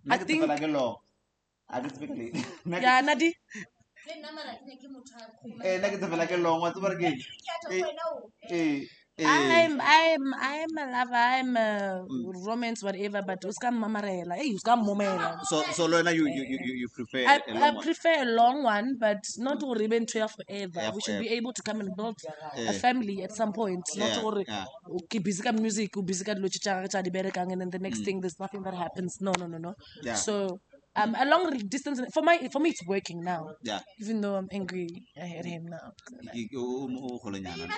I think. Yeah, Nadi. nna ke tsefela ke longwa tse bare ke I'm a lover, I'm a romance, whatever, but uska mamarela. Hey, uska momela. so Lorna, you prefer I a long one? prefer a long one, but not to remain forever. Yeah, We should be forever. able to come and build a family at some point. Not to worry. Okay, busy with music, busy with and then the next thing there's nothing that happens. No. Yeah. So a long distance for me it's working now. Yeah. Even though I'm angry at him now. O golonyana.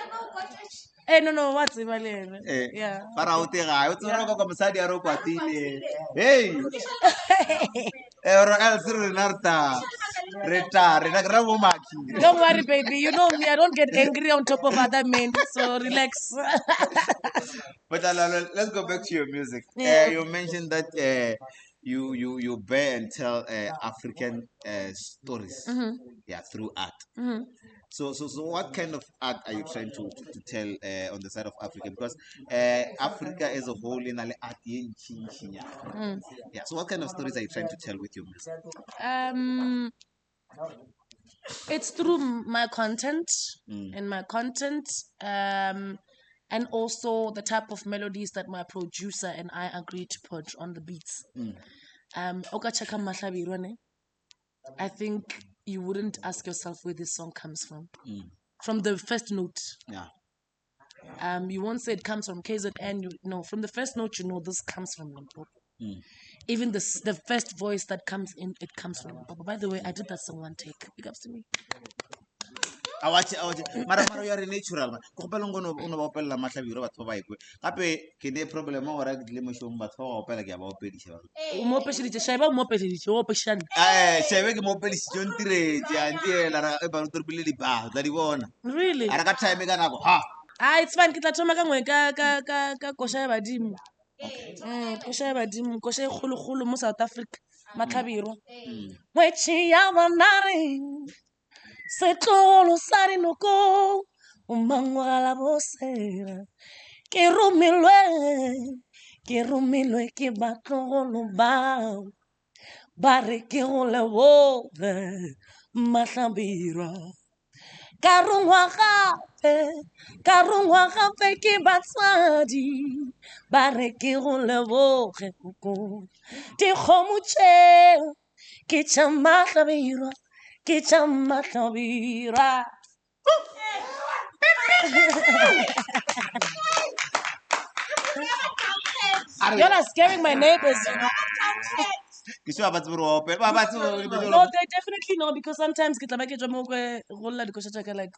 No, what's Ibalene? Yeah. Para o tega o tsora go mosadi a ro kwatile. Hey. Ero el sirnarta. Reta, rena mo maki. Don't worry, baby. You know me. I don't get angry on top of other men. So relax. But let's go back to your music. You mentioned that you bear and tell African stories. Yeah, through art. So what kind of art are you trying to tell on the side of Africa? Because Africa as a whole in art yeah. So what kind of stories are you trying to tell with your music? It's through my content and my content, and also the type of melodies that my producer and I agreed to put on the beats. Okachaka Mahlabirwa ne, I think you wouldn't ask yourself where this song comes from. From the first note. Yeah. You won't say it comes from KZN. From the first note, you know this comes from Limpopo. Even the first voice that comes in, it comes from Limpopo. By the way, I did that song one take. Big ups to me. I watch mara you are natural man go pela ngono o ba opella mahlabiro batho ba ikwe gape ke ne problem o ra ke le moshong batho ba opela ke ba opedisha ba mo pesheditse shaiba mo pesheditse o peshana shebe ke mo opedisha ntiretse a ndiela ra e ba rutorbile di ba tla di bona really ara ka time ka nako ha it's fine ke tla thoma ka ngwe ka kosha ya badimo kosha ya badimo kosha e kholo mo South Africa Matlhabirwa wechi ya banare setlolo sa dinoko o mangwala bosera ke romilwe ke batlogolo bao ba re ke go leboge Matlhabirwa ka rongwa gape ke batswadi ba re ke go leboge koko dikgomo tšeo ke tša Matlhabirwa ke tša Matlhabirwa. Y'all are scaring my neighbors. ke swa ba tsboro opela ba No, they definitely know because sometimes ke tla ba ke tswa mo go golla dikosha tša ka like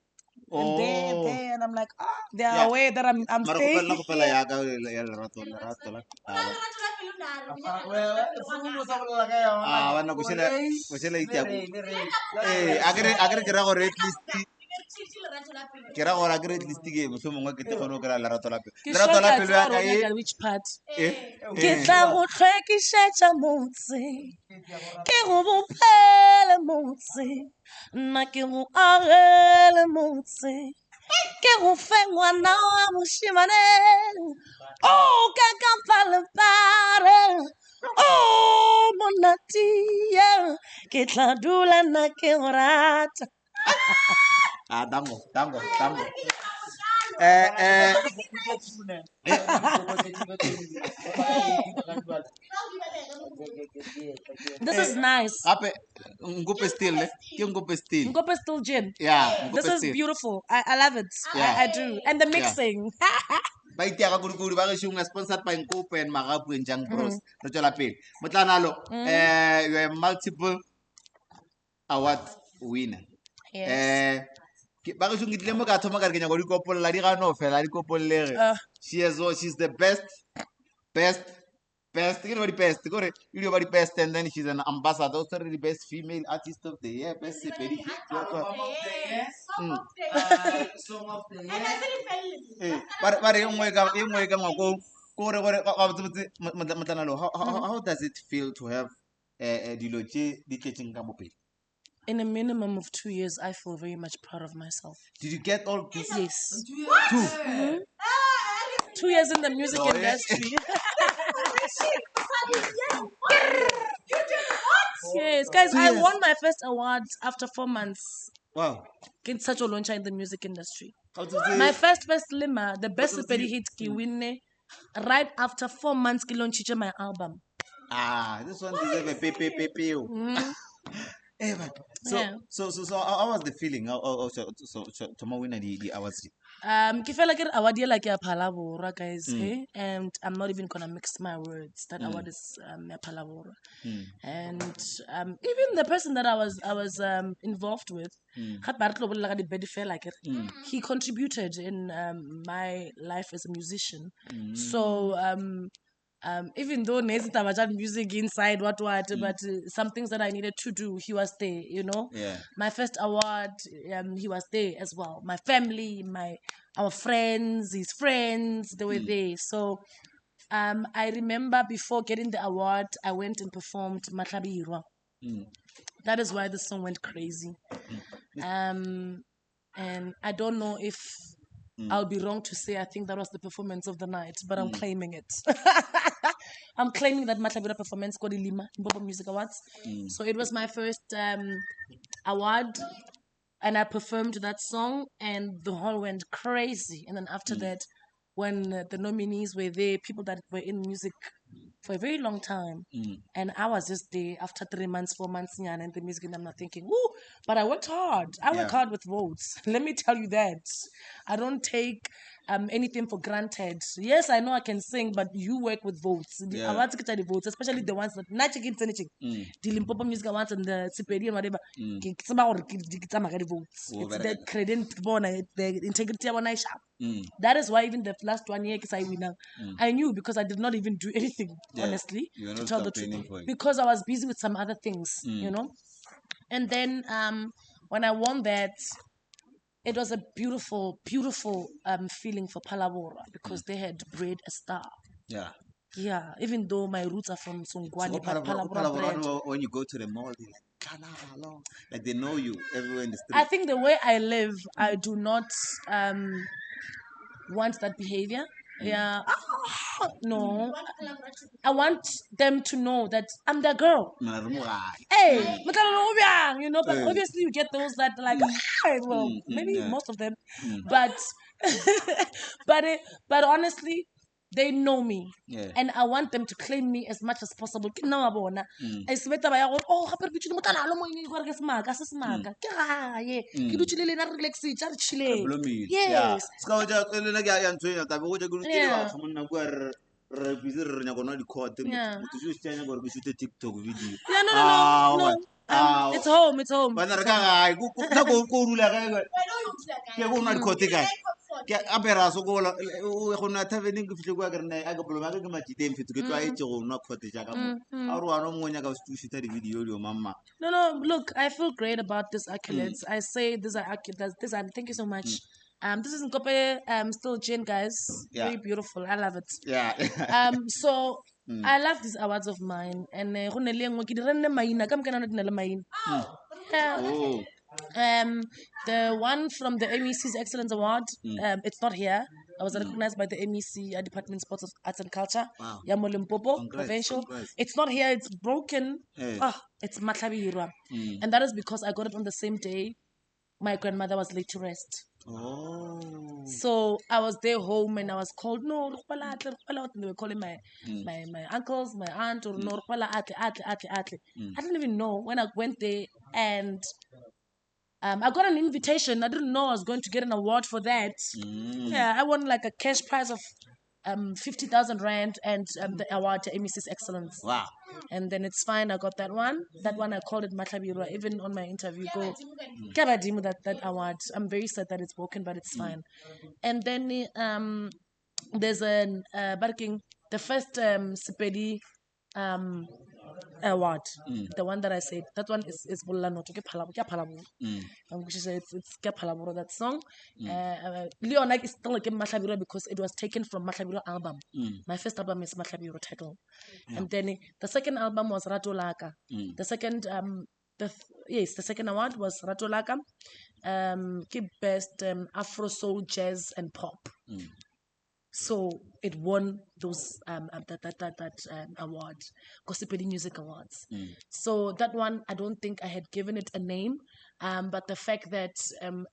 and there and I'm like they are aware that I'm safe. Mara go pela ya ka ya lerato la bana go shela itiago agre ke ra go at least ke ra gore agre at least ke mohlomongwe ke te kgone go lerato la pelo ya ka e which part ke tla go tlhwekišetša motse ke go bopele motse nna ke go agele motse ke go fe ngwana wa mošimane ka palepare monatia ke tla dula nna ke go rata. Dango. This is nice. Ngope still gin. Yeah. This is beautiful. I love it. Yeah. I do. And the mixing. Ba itiaga kudu ba ge shunga sponsored by Ngope and Magapu and Jang Bros. Re tswela pele. Motlanalo, you are multiple award winner. Yes. Ba ge shunga tlemo ka thoma ka re ke nyaka di kopolla di ga no fela di kopollege. She's the best ke no di best gore you are the best and then she's an ambassador also the best female artist of the year best sepedi Song of the year bare engwe ka ngwako gore Motlanalo how does it feel to have dilo tše di tletseng ka bopedi? In a minimum of 2 years, I feel very much proud of myself. Did you get all this? Yes. 2? 2 years in the music industry. Yes, Guys, I years. won my first award after 4 months. Wow. In such a launch in the music industry. How to say? My first Lima, the best was Sepedi it? hit ki win right after 4 months ki launch my album. This one deserves a pepe. Hey, man. So how was the feeling? To win the awards. Ke feel like award like a palavora, guys, and I'm not even gonna mix my words. That award is a palavora, and even the person that I was involved with, he contributed in my life as a musician. So even though Nezita music inside what, but some things that I needed to do, he was there, you know. Yeah. My first award, he was there as well. My family, our friends, his friends, they were there. So I remember before getting the award, I went and performed Matlabirwa. That is why the song went crazy. And I don't know if I'll be wrong to say I think that was the performance of the night, but I'm claiming it. I'm claiming that Matlabirwa performance got the Limpopo Music Awards. So it was my first award, and I performed that song, and the hall went crazy. And then after that, when the nominees were there, people that were in music for a very long time, and I was just there after 3 months, 4 months, and the music, and I'm not thinking, woo, but I worked hard. I work hard with votes. Let me tell you that. I don't take anything for granted. Yes, I know I can sing, but you work with votes. I want to get the votes, especially the ones that not checking anything. The Limpopo Music Awards and the Sepedi and whatever. It's about the votes. It's the credit, the integrity of my shop. That is why even the last 1 year, I knew because I did not even do anything, honestly, to tell the truth, because I was busy with some other things, you know. And then when I won that, it was a beautiful, beautiful feeling for Palabora because they had bred a star. Yeah. Yeah, even though my roots are from Songwani, but Palabora bred. When you go to the mall, they're like they know you everywhere in the street. I think the way I live, I do not want that behavior. Yeah. No. I want them to know that I'm their girl. Hey, you know, but obviously you get those that like, well, maybe most of them, but but honestly, they know me, and I want them to claim me as much as possible. Ke nna wa bona. Es beta ba ya go, oh, gape re dutse Motlanalo mo eng gore ke semaka, se semaka. Ke gae. Ke dutse le lena re relax tsa re chile. Yes. Re busy re nya gona di court Yeah. motho jo se nya gore ke shoot TikTok video. Yeah, no. It's home. Bana re ka gae go rula gae ke go na di court gae ke apera so go na tavening ke fihle go ka rena a ka poloma ke matiteng fetso ke twa etse go na court ja ka mo a re wa no monya ka shoot di video di o mamma. No, look, I feel great about this accolades. I say these are accolades. Thank you so much. This is Nkope, still Jane, guys. Very beautiful. I love it. Yeah. So I love these awards of mine, and the one from the MEC's Excellence Award, it's not here. I was recognized by the MEC Department of Sports, Arts and Culture. Wow. Limpopo, provincial. It's not here. It's broken. It's Matlabirwa, and that is because I got it on the same day my grandmother was laid to rest. So I was there home and I was called, no, they were calling my uncles, my aunt, or no, I didn't even know when I went there, and I got an invitation. I didn't know I was going to get an award for that. Yeah, I won like a cash prize of 50,000 rand and the award to MEC's Excellence. Wow. And then it's fine. I got that one. That one I called it Matlabirwa. Even on my interview, go Kabadimu that award. I'm very sad that it's broken, but it's fine. And then there's an the first Sepedi award, the one that I said, that one is Motlanalo. She said it's Palabora, that song. Leonike is still like Matlabirwa because it was taken from Matlabirwa album. My first album is Matlabirwa title, and then the second album was Ratolaka. The second the second award was Ratolaka, best Afro soul, jazz and pop. So it won those award, Gossipedi Music Awards. So that one, I don't think I had given it a name, but the fact that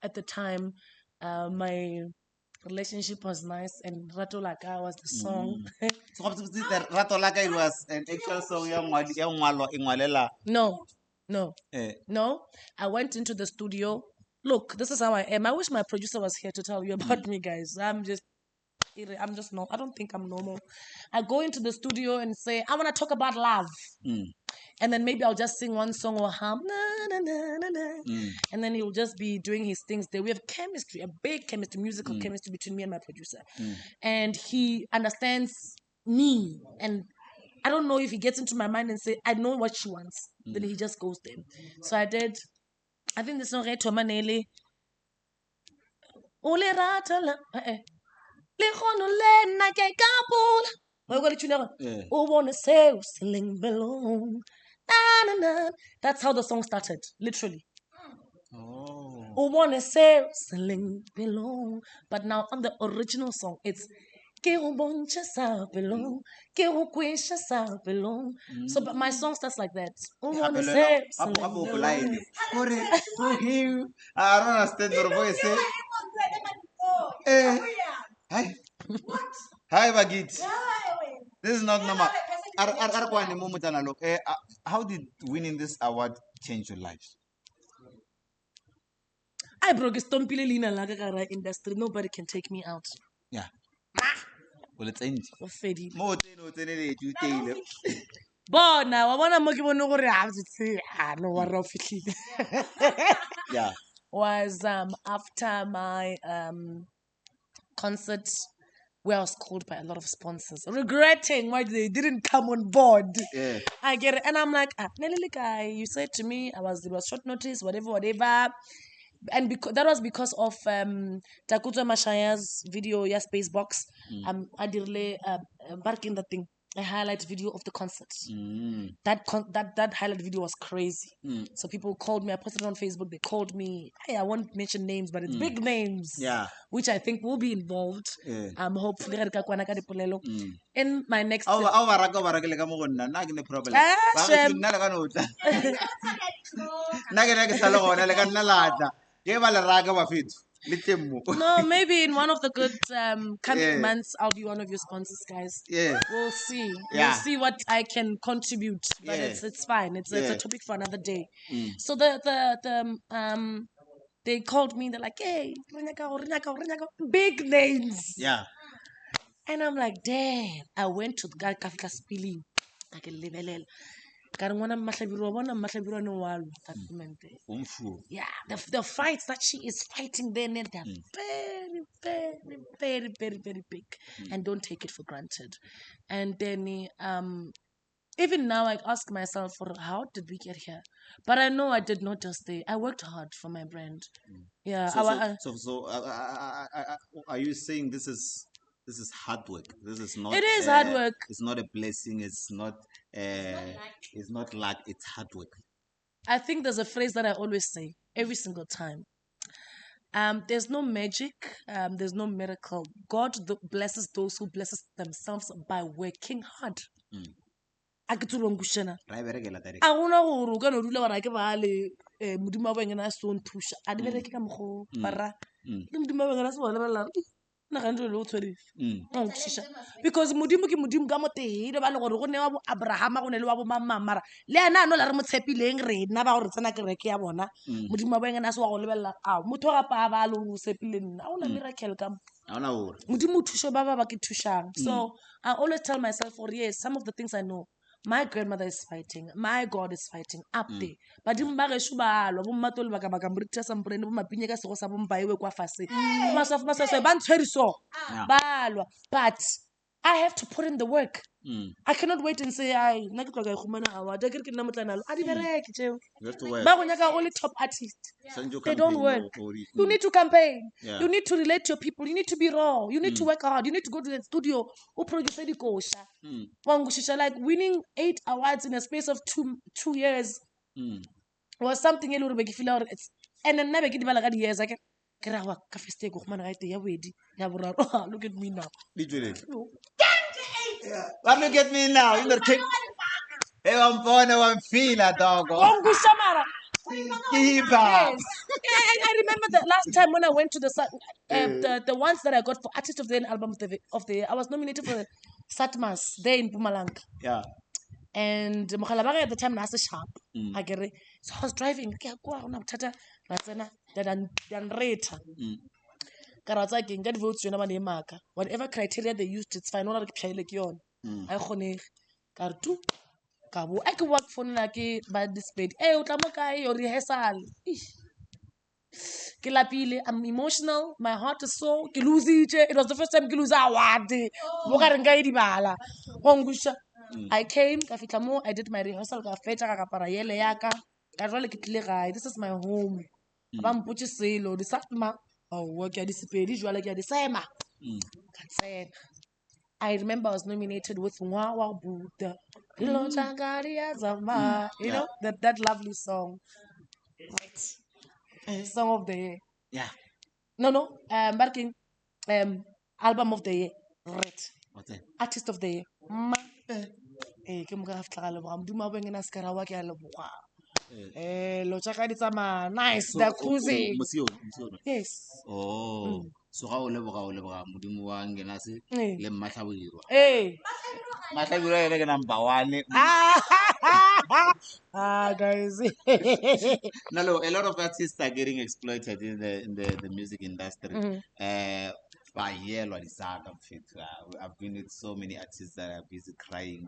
at the time my relationship was nice and Rato Laka was the song. So Rato Laka, it was an actual song. No. No. I went into the studio. Look, this is how I am. I wish my producer was here to tell you about me, guys. I'm just not. I don't think I'm normal. I go into the studio and say, I want to talk about love. And then maybe I'll just sing one song or hum, na, na, na, na, na. And then he'll just be doing his things there. We have chemistry, a big chemistry, musical chemistry between me and my producer. And he understands me. And I don't know if he gets into my mind and say, I know what she wants. Then he just goes there. So I did. I think this song, Tomanele. Ole ratala. Le khono le na ke kapula. Why got it? Oh, wanna say sling belong. Na, na, na. That's how the song started, literally. Oh, wanna say sling belong. But now on the original song, it's ke go boncha sa belong, ke go kwisha sa belong. So, but my song starts like that. Oh, wanna say sling belong. For him, I don't understand your voice. Hi. Hi, Bagit. This is not normal. How did winning this award change your life? I broke a stompile lina laga kara industry. Nobody can take me out. Yeah. Well, it's end. Bona wa bona mo ke bone gore a no wa ra fitlhile. Yeah. Was after my concert where I was called by a lot of sponsors, regretting why they didn't come on board. Yeah. I get it. And I'm like, Nelly guy, you said to me it was short notice, whatever. And that was because of Takuto Mashaya's video, yes, Space Box. I did barking the thing. A highlight video of the concert. That highlight video was crazy. So people called me. I posted it on Facebook. They called me. Hey, I won't mention names, but it's big names. Yeah. Which I think will be involved. Hopefully, in my next. No, maybe in one of the good coming months, I'll be one of your sponsors, guys. Yeah. We'll see. Yeah. We'll see what I can contribute. But it's fine. It's a topic for another day. So they called me. They're like, hey, big names. Yeah. And I'm like, damn. I went to the guy Kafka spilling. Like a level. Yeah, the fights that she is fighting there, they're very, very, very, very, very big, and don't take it for granted. And then even now, I ask myself, for how did we get here? But I know I did not just stay. I worked hard for my brand. Yeah. So, are you saying this is hard work? This is not. It is hard work. It's not a blessing. It's not luck. It's hard work. I think there's a phrase that I always say every single time. There's no magic. There's no miracle. God blesses those who blesses themselves by working hard. A ke tlo ngushena a gona gore o ka no dula bara ke ba le modimo wa bengena so nthusha a di bereke ka mogo bara le modimo wa bengena se bona bala na ga ntse le o tshwere o nthusha because modimo ke modimo ka moteng ba le gore go ne wa bo Abraham go ne le wa bo mamara le ena no la re motshepileng rena ba gore tsena kereke ya bona modimo wa bengena se wa go lebella a motho ga pa ba le o sepile nna o na miracle ka modimo thusho ba ba ke thushang. So I always tell myself, for yes, some of the things I know my grandmother is fighting, my God is fighting up there. But in Bageshu balwa bo mmatole baka baka mbrita sa mprene bo mapinye ka sego sa bo mpaewe kwa fase maswa ba ntshweriso balwa. But I have to put in the work. I cannot wait and say, I nna ke tloka khumana award. I ke nna Motlanalo. A di bereke tjeo. Ba go nyaka only top artists. They don't work. You need to campaign. You need to relate to your people. You need to be raw. You need to work hard. You need to go to the studio. O produce di kosha. Wangushisha, like winning 8 awards in a space of 2 years was something a little bit feel out. And then never get the years again. ke ra wa ka feste go khumana ga ite ya wedi ya boraro look at me now Look at me now. You take. Hey, I'm born. I'm feeling dog. Shamara. Keep Yes. I remember the last time when I went to the ones that I got for Artist of the Year and Album of the Year. I was nominated for the Satmas there in Pumalanga. Yeah. And Mokhalabanga at the time was sharp. I get it. So I was driving. Okay, go on. I'm tata. Ratsana. Dan rate. Karatsa ke get votes yona ba ne maka. Whatever criteria they used, it's fine. Ona re phaile ke yona. I khone ka re tu ka bo I ke work for nna ke ba displayed. O tla mo kae your rehearsal. Ke lapile, I'm emotional, my heart is sore. Ke lose it. It was the first time ke lose award. Mo ka re nka e dibala. Ngusha. I came, ka fitla mo, I did my rehearsal, ka fetsa ka kapara yele ya ka. Ka jwale ke tlile gae. This is my home. Ba mpotse selo, di satma. Oh, ke a disipedi jwale ke a di sema. Ka tsena. I remember I was nominated with Ngwa Buddha. You know that lovely song. Right. Song of the year. Yeah. No. Marking album of the year. Right. What's it? Artist of the year. Ke mo ka fitla le bogam duma beng na skara wa ke a le boga. Lo tsaka di tsama nice the cruising. Yes. Oh. So ga o leboga modimo wa ngena se le mmatlhabirwa. Mmatlhabirwa ene ke number 1. Guys. No, a lot of artists are getting exploited in the music industry. I've been with so many artists that are busy crying.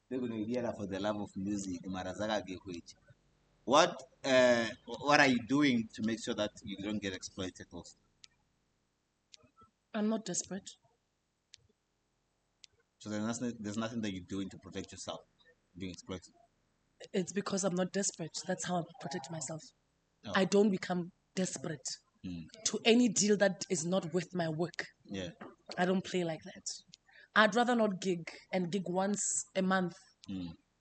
They're going to hear for the love of music. What are you doing to make sure that you don't get exploited also? I'm not desperate. So there's nothing that you're doing to protect yourself being exploited. It's because I'm not desperate. That's how I protect myself. I don't become desperate to any deal that is not with my work. Yeah. I don't play like that. I'd rather not gig and gig once a month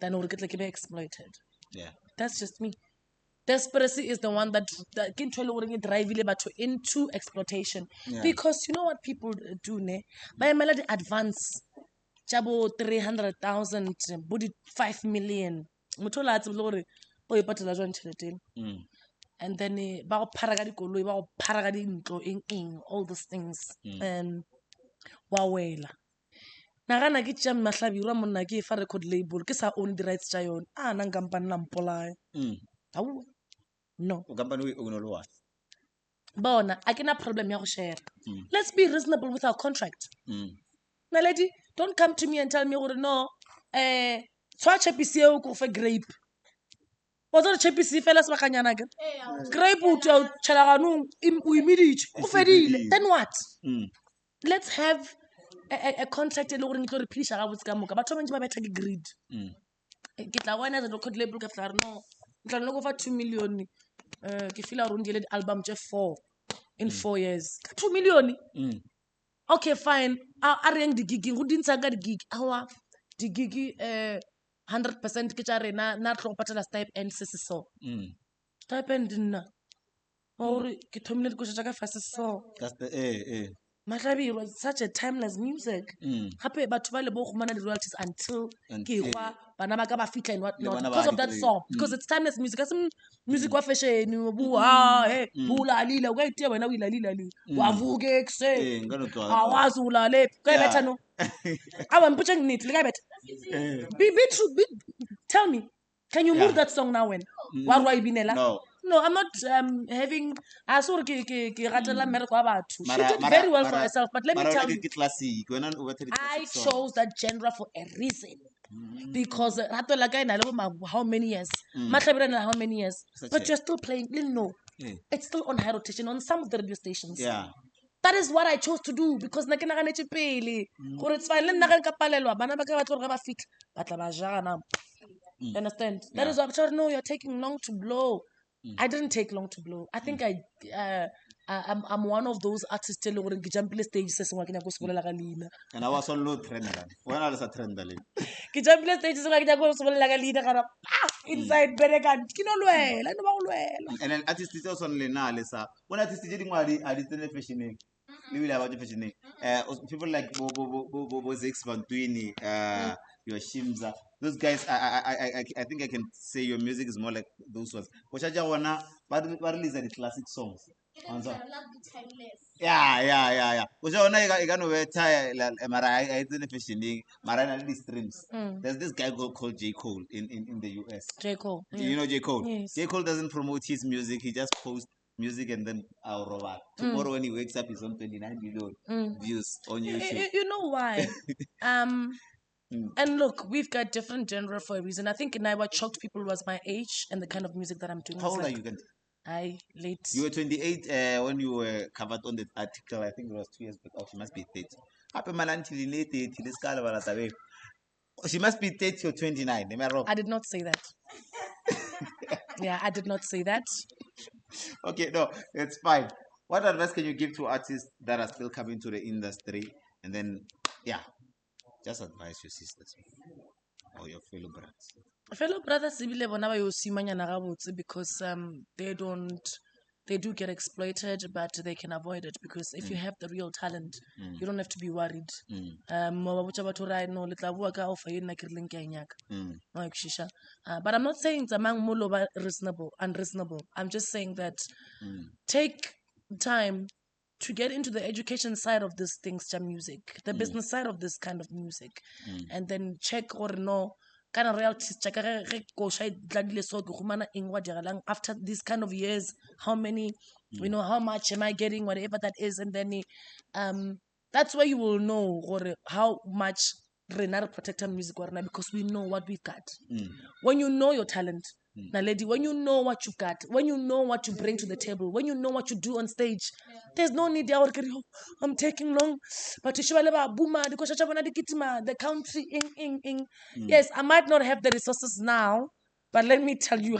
than or get like be exploited. Yeah. That's just me. Desperacy is the one that can drive into exploitation. Yeah. Because you know what people do, ne? By melody advance, jabo 300,000, body 5 million. Mutola at Lori, boy, but la joint and then ba paragadi koloi, ba paragadi in all those things. Wawela. Nagana ke tša mahlabirwa monna ke fa record label ke sa own the rights tša yone nang company na mpolaya no company we own all what bona a ke na problem ya go share let's be reasonable with our contract naledi don't come to me and tell me gore no tshwa chepisi eo ko fe grape wa tsore chepisi fela sebakanyana ke grape o tšhela ganong o imeditše go fedile then what let's have a contract e le gore ke re phediša ga botse ka moka batho ba bantši ba betha ke greed ke tla bona the record label ka fela re no ntla nne go fa 2 million ke feel gore ndile album tše 4 in 4 years ka 2 million okay fine a reng digiging go dintsha ka digig awa digigi 100% ke tša rena na re tlo go patela stipend se se so stipend nna gore ke thomile dikoša ka fase so Matlabirwa, such a timeless music. Happy but to go manage the royalties until Kiwa, Banama ba fitla and whatnot. Because of that song. Because it's timeless music. As music wa fashion, bula lila, wait here when I will lila. Wavuge say Awazula lep. Go better no. I am putting it, like be true. Tell me, can you move that song now when? No, I'm not having. I saw she did very well for herself, but let me tell you, I chose that genre for a reason. Because how many years? How many years? But you're still playing. No, it's still on high rotation on some of the radio stations. Yeah. That is what I chose to do because it's fine. You understand? Yeah. That is what I'm trying to know. You're taking long to blow. I didn't take long to blow. I think I'm one of those artists le gore ke jumpile stage se sengwe ke nyaka go se bolela ka leina. And I was on no trend. When I was a trend, Ke jumpile stage se sengwe ke nyaka go se bolela ka leina kana inside bereka ke no lwela no ba go lwela. and then artists is also on Lena Lisa. When artists did I didn't fashioning. Maybe about the fashioning. People like Bo Zix Van Twini, your Shimza. Those guys, I think I can say your music is more like those ones. Kochaja wana, but release the classic songs. Yeah. Because I got no tie. Mara, I didn't fashioning. Mara, I did streams. There's this guy called J. Cole in the US. J. Cole. You know J. Cole? Yes. J. Cole doesn't promote his music, he just posts music and then I'll robot. Tomorrow when he wakes up, he's on 29 million views on YouTube. You know why? And look, we've got different genre for a reason. I think what shocked people was my age and the kind of music that I'm doing. How old are you, Gandhi? Late. You were 28 when you were covered on the article. I think it was 2 years back. Oh, she must be 30. She must be 30 or 29. Am I wrong? I did not say that. Yeah, I did not say that. Okay, no, it's fine. What advice can you give to artists that are still coming to the industry? And then, yeah, just advise your sisters or your fellow brothers. Fellow brothers, because they do get exploited, but they can avoid it because if you have the real talent, you don't have to be worried. But I'm not saying it's unreasonable. I'm just saying that take time to get into the education side of this things, music, the business side of this kind of music, and then check or no. Kind of realities check after these kind of years, how many, how much am I getting, whatever that is, and then that's where you will know how much Renard protector music because we know what we've got. When you know your talent, Naledi, when you know what you've got, when you know what you bring to the table, when you know what you do on stage, there's no need I'm taking long. But the country yes, I might not have the resources now, but let me tell you,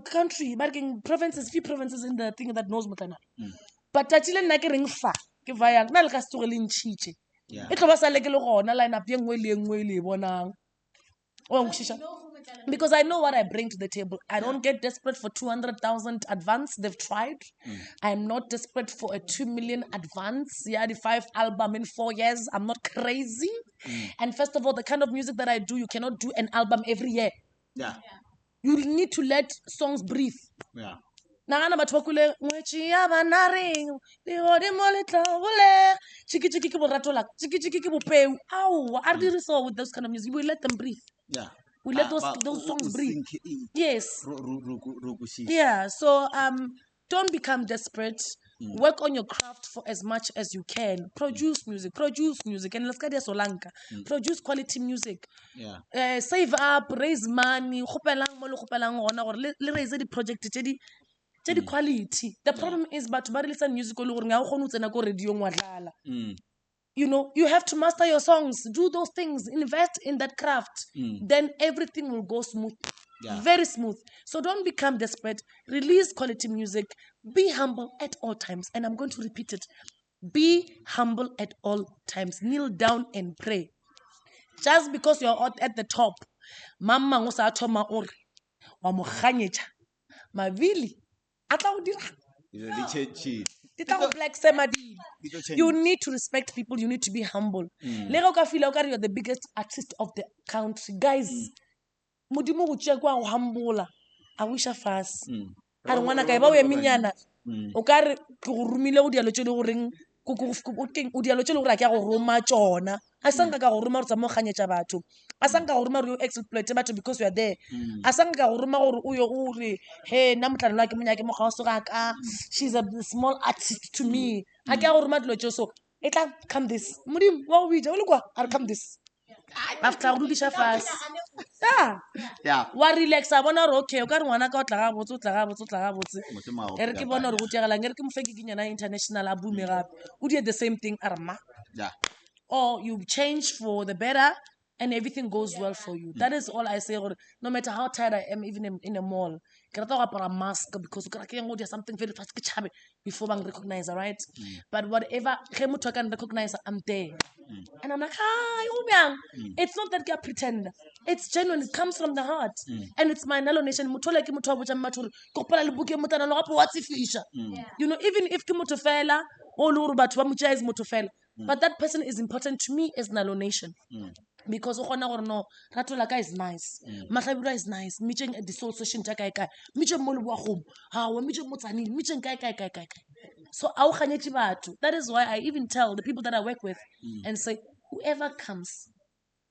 country, provinces, few provinces in the thing that knows Motlanalo. But because I know what I bring to the table. I don't get desperate for 200,000 advance. They've tried. I'm not desperate for a 2 million advance. Yeah, the 5 album in 4 years. I'm not crazy. And first of all, the kind of music that I do, you cannot do an album every year. Yeah. You need to let songs breathe. Yeah. Are with those kind of music? We let them breathe. Yeah. We let those songs breathe. Yes. Yeah. So don't become desperate. Work on your craft for as much as you can. Produce music, and let's get Solanka. Produce quality music. Yeah. Save up, raise money. Raise the project. The quality. The problem is, but listen music you have to master your songs, do those things, invest in that craft. Then everything will go smooth. Yeah. Very smooth. So don't become desperate. Release quality music. Be humble at all times. And I'm going to repeat it. Be humble at all times. Kneel down and pray. Just because you're at the top, mama ngosa thoma ore wa mo kganyecha mavili atla o dira you need to respect people. You need to be humble. You're the biggest artist of the country. Guys, humble. I wish I fast. I don't want to go minyana. Okare go rumile o dialo tshele go reng o dialo tshele go ra ke go roma tsona. A sanga ka go roma go tsamo kganyetsa batho. A sanga go roma go exploit batho because you are there. A sanga ka go roma gore o yo o re he na Motlanalo wa ke monya ke mo ga o soga ka she's a small artist to me. A ke go roma dilo tso so etla come this. Modimo wa o bitsa o le kwa I'll come this. After go dudisha fast. Yeah. Wa relax a bona re okay o ka re ngwana ka o tla ga botse. Ere ke bona re go tiagala ngere ke mo feke kinyana international a boome gape. O di the same thing arma. Yeah. Or you change for the better and everything goes well for you. That is all I say. No matter how tired I am, even in a mall, I rata go apara mask because there's something very fast before I recognize, right? But whatever I can recognize, I'm there. And I'm like, hi, Umyang. It's not that I pretend. It's genuine. It comes from the heart. And it's my Nalo nation. What's fisher? You know, even if Kimutofela, or Lurubat Wamucha is Mutofela. But that person is important to me as Nalo nation. Because no, Ratulaka is nice. Mahabura is nice. Meeting at the soul session Takaika. Meeting Moluahum. How meeting Mutani. Meeting Kai. So that is why I even tell the people that I work with and say, whoever comes,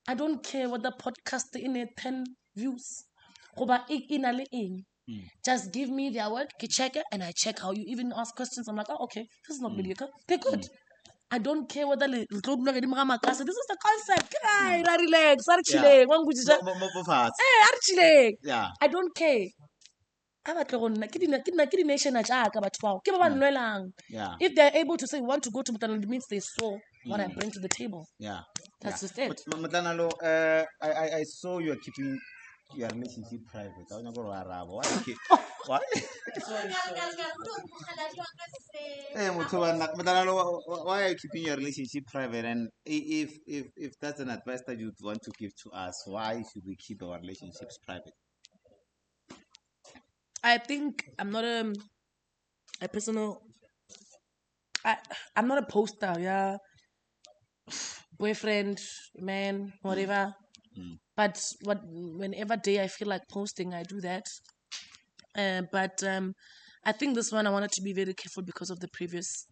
I don't care what the podcast in a 10 views. Just give me their work, check it, and I check how you even ask questions. I'm like, oh, okay, this is not mediocre. They're good. I don't care whether this is the concept. Relax. Yeah. I don't care. If they're able to say want to go to Motlanalo, it means they saw what I bring to the table. Yeah. That's just it. But Motlanalo, I saw you are keeping your relationship private. Why? Why are you keeping your relationship private? And if that's an advice that you'd want to give to us, why should we keep our relationships private? I think I'm not a personal. I'm not a poster, yeah. Boyfriend, man, whatever. But whenever day I feel like posting, I do that. But I think this one I wanted to be very careful because of the previous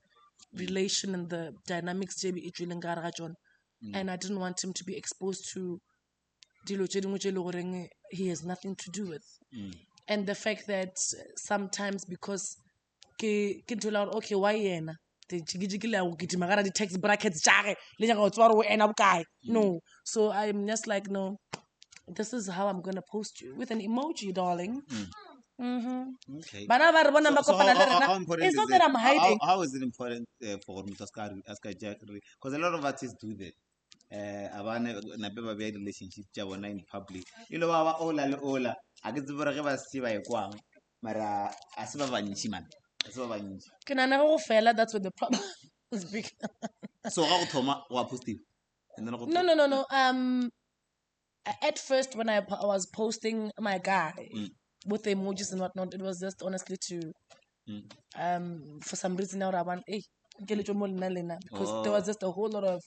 relation and the dynamics and I didn't want him to be exposed to he has nothing to do with. And the fact that sometimes because okay, why yena? The text brackets no. So I'm just like, no, this is how I'm gonna post you with an emoji, darling. Okay. But how important it's not that I'm hiding. How is it important for because a lot of artists do that. Abane nabe be relationship in public. Ola a ke tsebore ge ba se ba ekwang mara a se ba bantši man. That's what the problem is big. So ga go thoma wa posting. No. At first when I was posting my guy with the emojis and whatnot, it was just honestly to for some reason now I want because there was just a whole lot of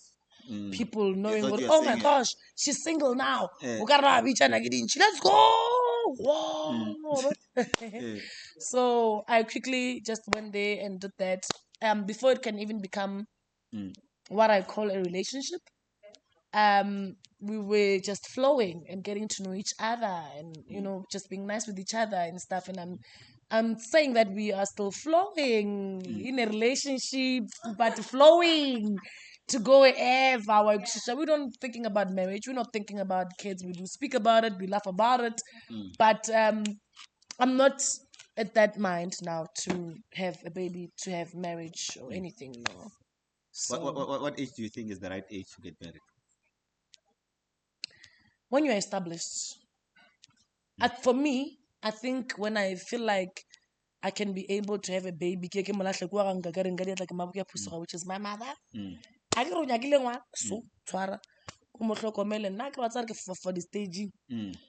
people knowing oh my gosh, she's single now. Let's go. Whoa. So I quickly just went there and did that before it can even become what I call a relationship. We were just flowing and getting to know each other and just being nice with each other and stuff, and I'm saying that we are still flowing in a relationship, but flowing to go wherever. We don't thinking about marriage, we're not thinking about kids. We do speak about it, we laugh about it, but I'm not at that mind now to have a baby, to have marriage or anything. No. So, what age do you think is the right age to get married? When you're established. For me, I think when I feel like I can be able to have a baby, which is my mother. I get so tshwara ko mo hlokomele nna ke batsa re ke for the staging.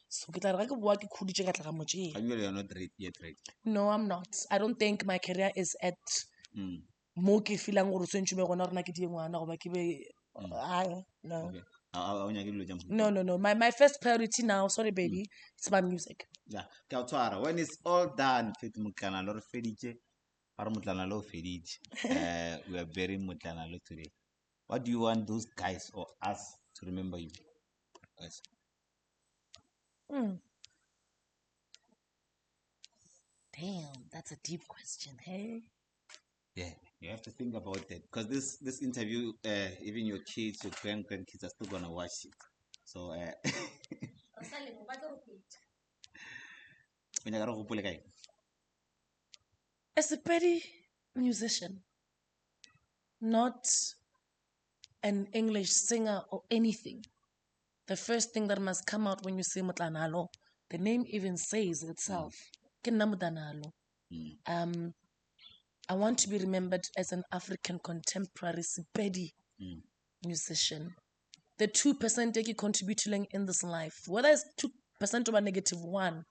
So ke tla re ke bua ke khuditse ka tla ga motse. You're not yet ready. No, I'm not. I don't think my career is at mo ke feelang gore se ntshube gona rena ke di ngwana go ba ke be no. No. My first priority now, sorry baby, it's my music. Yeah. When it's all done, Motlanalo we are burying Motlanalo today. What do you want those guys or us to remember you as? Damn, that's a deep question, hey? Yeah, you have to think about that because this interview, even your kids, your grandkids are still gonna watch it. So, as a petty musician, not an English singer or anything, the first thing that must come out when you say Motlanalo, the name even says itself. Ke nna Motlanalo. I want to be remembered as an African contemporary Sepedi musician. The 2% that you contribute in this life, whether it's 2% or a -1,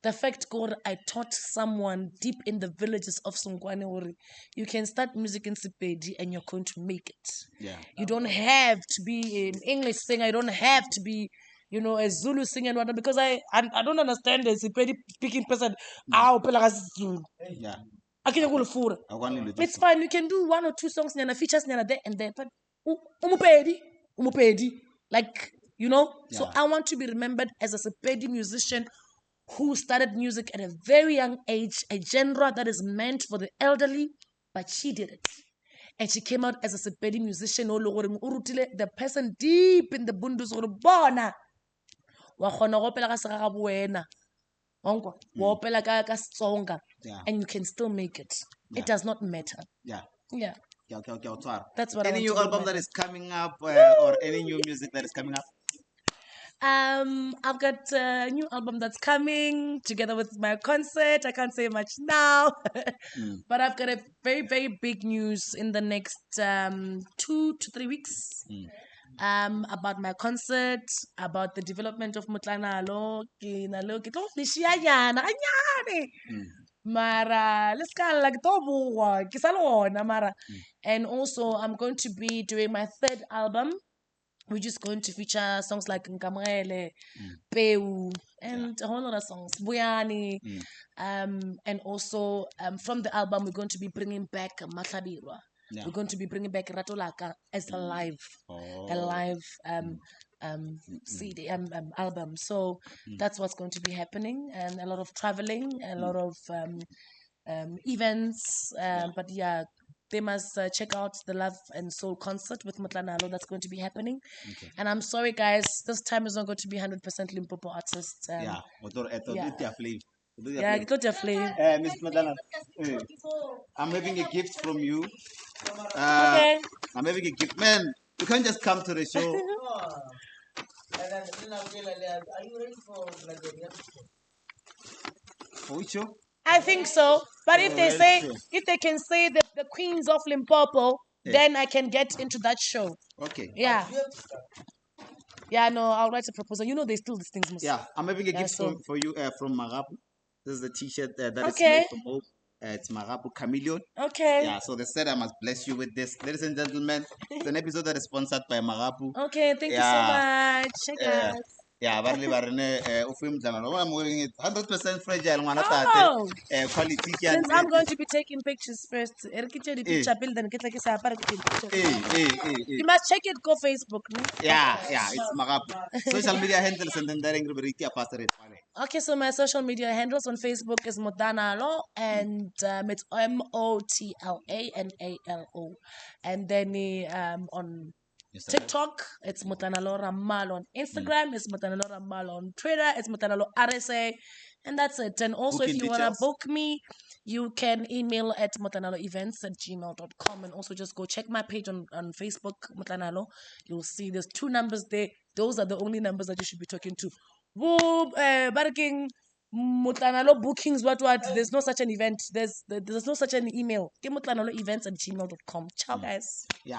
the fact that I taught someone deep in the villages of Songwane, you can start music in Sepedi and you're going to make it. Yeah. You don't have to be an English singer. You don't have to be, a Zulu singer and whatnot, because I don't understand the Sepedi speaking person. Yeah. It's fine. You can do 1 or 2 songs, features there and there, but umupedi, like, So I want to be remembered as a Sepedi musician who started music at a very young age, a genre that is meant for the elderly, but she did it. And she came out as a Sepedi musician, the person deep in the bundus, bona wa khona go opela ka sega buena wa opela ka Setsonga, and you can still make it. It does not matter. Yeah. That's what any I want new to album remember. that is coming up, or any new music that is coming up? I've got a new album that's coming together with my concert. I can't say much now, but I've got a very, very big news in the next 2 to 3 weeks. About my concert, about the development of Motlanalo. Mara, let's kind of like Mara. And also, I'm going to be doing my 3rd album, which is going to feature songs like Nkamrele, Peu, and a whole lot of songs, Buyani. And also, from the album, we're going to be bringing back Matlabirwa. We're going to be bringing back Ratolaka as a live CD album. So that's what's going to be happening, and a lot of traveling, a lot of events. But yeah, they must check out the Love and Soul concert with Motlanalo that's going to be happening. Okay. And I'm sorry, guys, this time is not going to be 100% Limpopo artists. Yeah, get your flavor. Miss Motlanalo, I'm having a gift from you. Okay. I'm having a gift. Man, you can't just come to the show. Are you ready for Nigeria? For which show? I think so. But if they can say the Queens of Limpopo, then I can get into that show. Okay. Yeah. Yeah, no, I'll write a proposal. They still these things. Yeah, I'm having a gift for you from Magapu. This is the t-shirt that is Okay. made from home. It's Magapu Chameleon. Okay. Yeah, so they said I must bless you with this. Ladies and gentlemen, it's an episode that is sponsored by Magapu. Okay, thank you so much. Check out. Yeah, I'm wearing it 100% fragile. Quality. Since I'm going to be taking pictures first, you must check it. Go Facebook. No? Yeah, it's Magapu. Social media handles and then there. Okay, so my social media handles on Facebook is Motlanalo, and it's Motlanalo, and then on TikTok, it's Motlanalo Ramal. On Instagram, it's Motlanalo Ramal. On Twitter, it's Motlanalo RSA. And that's it. And also, if you want to book me, you can email at motlanaloevents@gmail.com. And also just go check my page on Facebook, Motlanalo. You'll see there's 2 numbers there. Those are the only numbers that you should be talking to. Barking Motlanalo bookings, what? There's no such an event. There's no such an email. Motlanaloevents@gmail.com. Ciao, guys. Yeah.